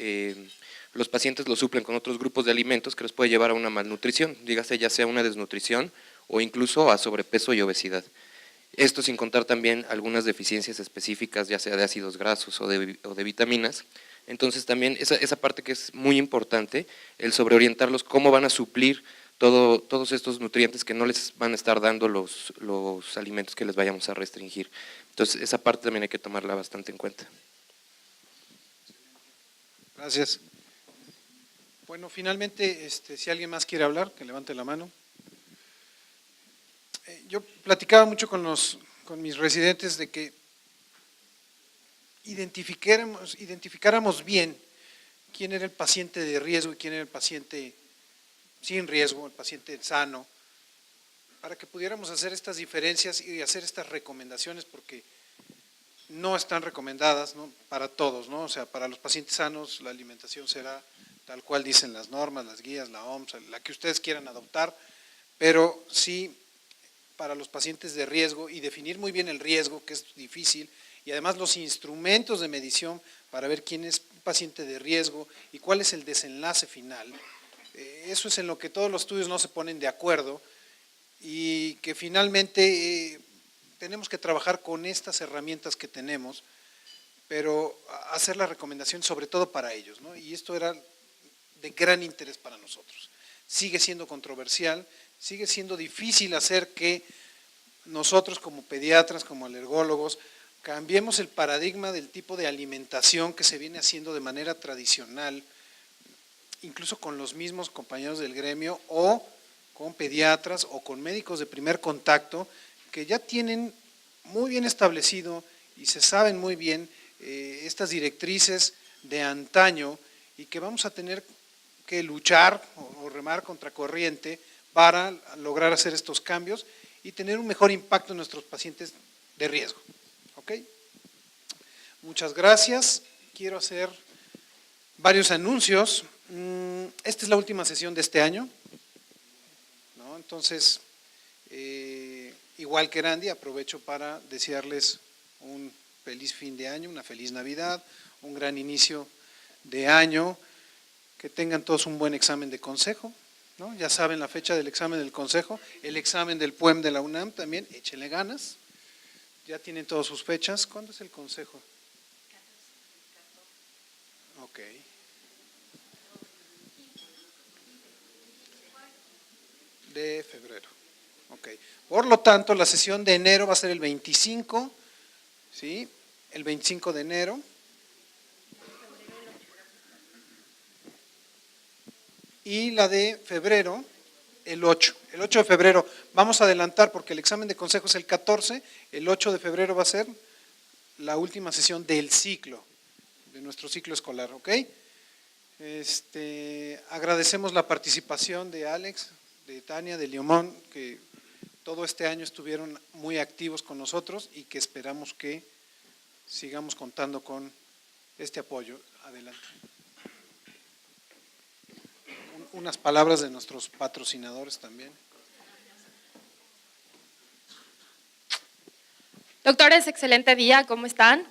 los pacientes lo suplen con otros grupos de alimentos que los puede llevar a una malnutrición, dígase ya sea una desnutrición o incluso a sobrepeso y obesidad. Esto sin contar también algunas deficiencias específicas, ya sea de ácidos grasos o de vitaminas. Entonces también esa parte que es muy importante, el sobreorientarlos, cómo van a suplir todos estos nutrientes que no les van a estar dando los alimentos que les vayamos a restringir. Entonces esa parte también hay que tomarla bastante en cuenta. Gracias. Bueno, finalmente, si alguien más quiere hablar, que levante la mano. Yo platicaba mucho con los con mis residentes de que identificáramos bien quién era el paciente de riesgo y quién era el paciente sin riesgo, el paciente sano, para que pudiéramos hacer estas diferencias y hacer estas recomendaciones, porque no están recomendadas, ¿no?, para todos, ¿no? O sea, para los pacientes sanos la alimentación será tal cual dicen las normas, las guías, la OMS, la que ustedes quieran adoptar, pero sí para los pacientes de riesgo y definir muy bien el riesgo, que es difícil, y además los instrumentos de medición para ver quién es un paciente de riesgo y cuál es el desenlace final. Eso es en lo que todos los estudios no se ponen de acuerdo y que finalmente tenemos que trabajar con estas herramientas que tenemos, pero hacer la recomendación sobre todo para ellos, ¿no? Y esto era de gran interés para nosotros. Sigue siendo controversial, sigue siendo difícil hacer que nosotros como pediatras, como alergólogos, cambiemos el paradigma del tipo de alimentación que se viene haciendo de manera tradicional, incluso con los mismos compañeros del gremio o con pediatras o con médicos de primer contacto que ya tienen muy bien establecido y se saben muy bien estas directrices de antaño y que vamos a tener que luchar o remar contra corriente para lograr hacer estos cambios y tener un mejor impacto en nuestros pacientes de riesgo. ¿Ok? Muchas gracias. Quiero hacer varios anuncios. Esta es la última sesión de este año, ¿no? Entonces, igual que Randy, aprovecho para desearles un feliz fin de año, una feliz Navidad, un gran inicio de año, que tengan todos un buen examen de consejo, ¿no? Ya saben la fecha del examen del consejo, el examen del PUEM de la UNAM también, échenle ganas, ya tienen todas sus fechas. ¿Cuándo es el consejo? Ok. De febrero. Ok. Por lo tanto, la sesión de enero va a ser el 25, ¿sí? El 25 de enero. Y la de febrero, el 8. El 8 de febrero vamos a adelantar porque el examen de consejo es el 14, el 8 de febrero va a ser la última sesión del ciclo, de nuestro ciclo escolar, ¿ok? Agradecemos la participación de Alex, de Tania, de Leomón, que todo este año estuvieron muy activos con nosotros y que esperamos que sigamos contando con este apoyo. Adelante. Unas palabras de nuestros patrocinadores también. Doctores, excelente día, ¿cómo están?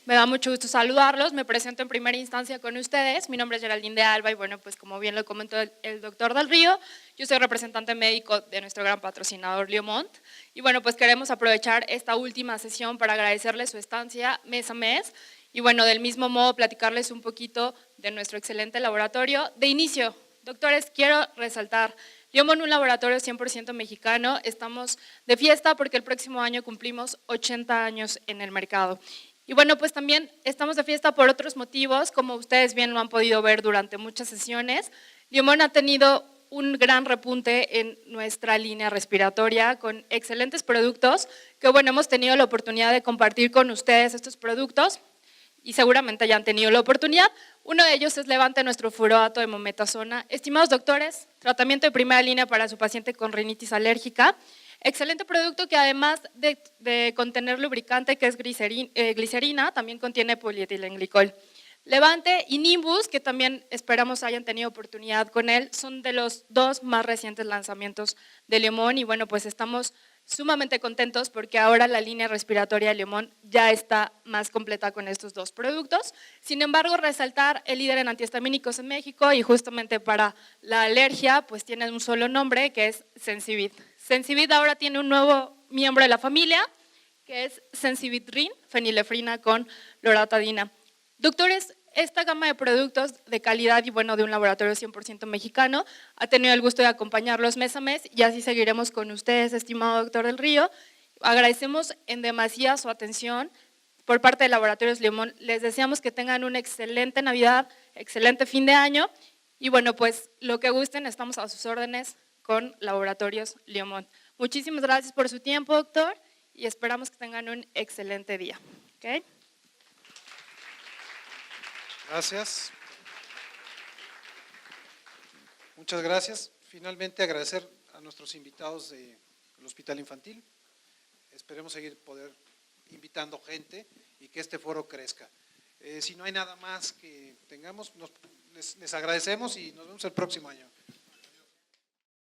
Me da mucho gusto saludarlos, me presento en primera instancia con ustedes, mi nombre es Geraldine de Alba y bueno, pues como bien lo comentó el doctor Del Río, yo soy representante médico de nuestro gran patrocinador Leomont y bueno, pues queremos aprovechar esta última sesión para agradecerles su estancia mes a mes y bueno, del mismo modo platicarles un poquito de nuestro excelente laboratorio. De inicio, doctores, quiero resaltar, Leomont, un laboratorio 100% mexicano, estamos de fiesta porque el próximo año cumplimos 80 años en el mercado. Y bueno, pues también estamos de fiesta por otros motivos, como ustedes bien lo han podido ver durante muchas sesiones. Leomont ha tenido un gran repunte en nuestra línea respiratoria con excelentes productos que bueno, hemos tenido la oportunidad de compartir con ustedes estos productos y seguramente ya han tenido la oportunidad. Uno de ellos es Levante, nuestro furoato de mometasona. Estimados doctores, tratamiento de primera línea para su paciente con rinitis alérgica. Excelente producto que además de contener lubricante, que es glicerina, también contiene polietilenglicol. Levante y Nimbus, que también esperamos hayan tenido oportunidad con él, son de los dos más recientes lanzamientos de Leomont y bueno, pues estamos sumamente contentos porque ahora la línea respiratoria de Leomont ya está más completa con estos dos productos. Sin embargo, resaltar el líder en antihistamínicos en México y justamente para la alergia, pues tiene un solo nombre que es Sensibit. Sensibit ahora tiene un nuevo miembro de la familia que es Sensibit-Rin, fenilefrina con loratadina. Doctores, esta gama de productos de calidad y bueno, de un laboratorio 100% mexicano, ha tenido el gusto de acompañarlos mes a mes y así seguiremos con ustedes, estimado doctor Del Río. Agradecemos en demasía su atención por parte de Laboratorios Leomont. Les deseamos que tengan una excelente Navidad, excelente fin de año y bueno, pues lo que gusten, estamos a sus órdenes con Laboratorios Leomont. Muchísimas gracias por su tiempo, doctor, y esperamos que tengan un excelente día. ¿Okay? Gracias. Muchas gracias. Finalmente agradecer a nuestros invitados del Hospital Infantil. Esperemos seguir poder invitando gente y que este foro crezca. Si no hay nada más que tengamos, les agradecemos y nos vemos el próximo año.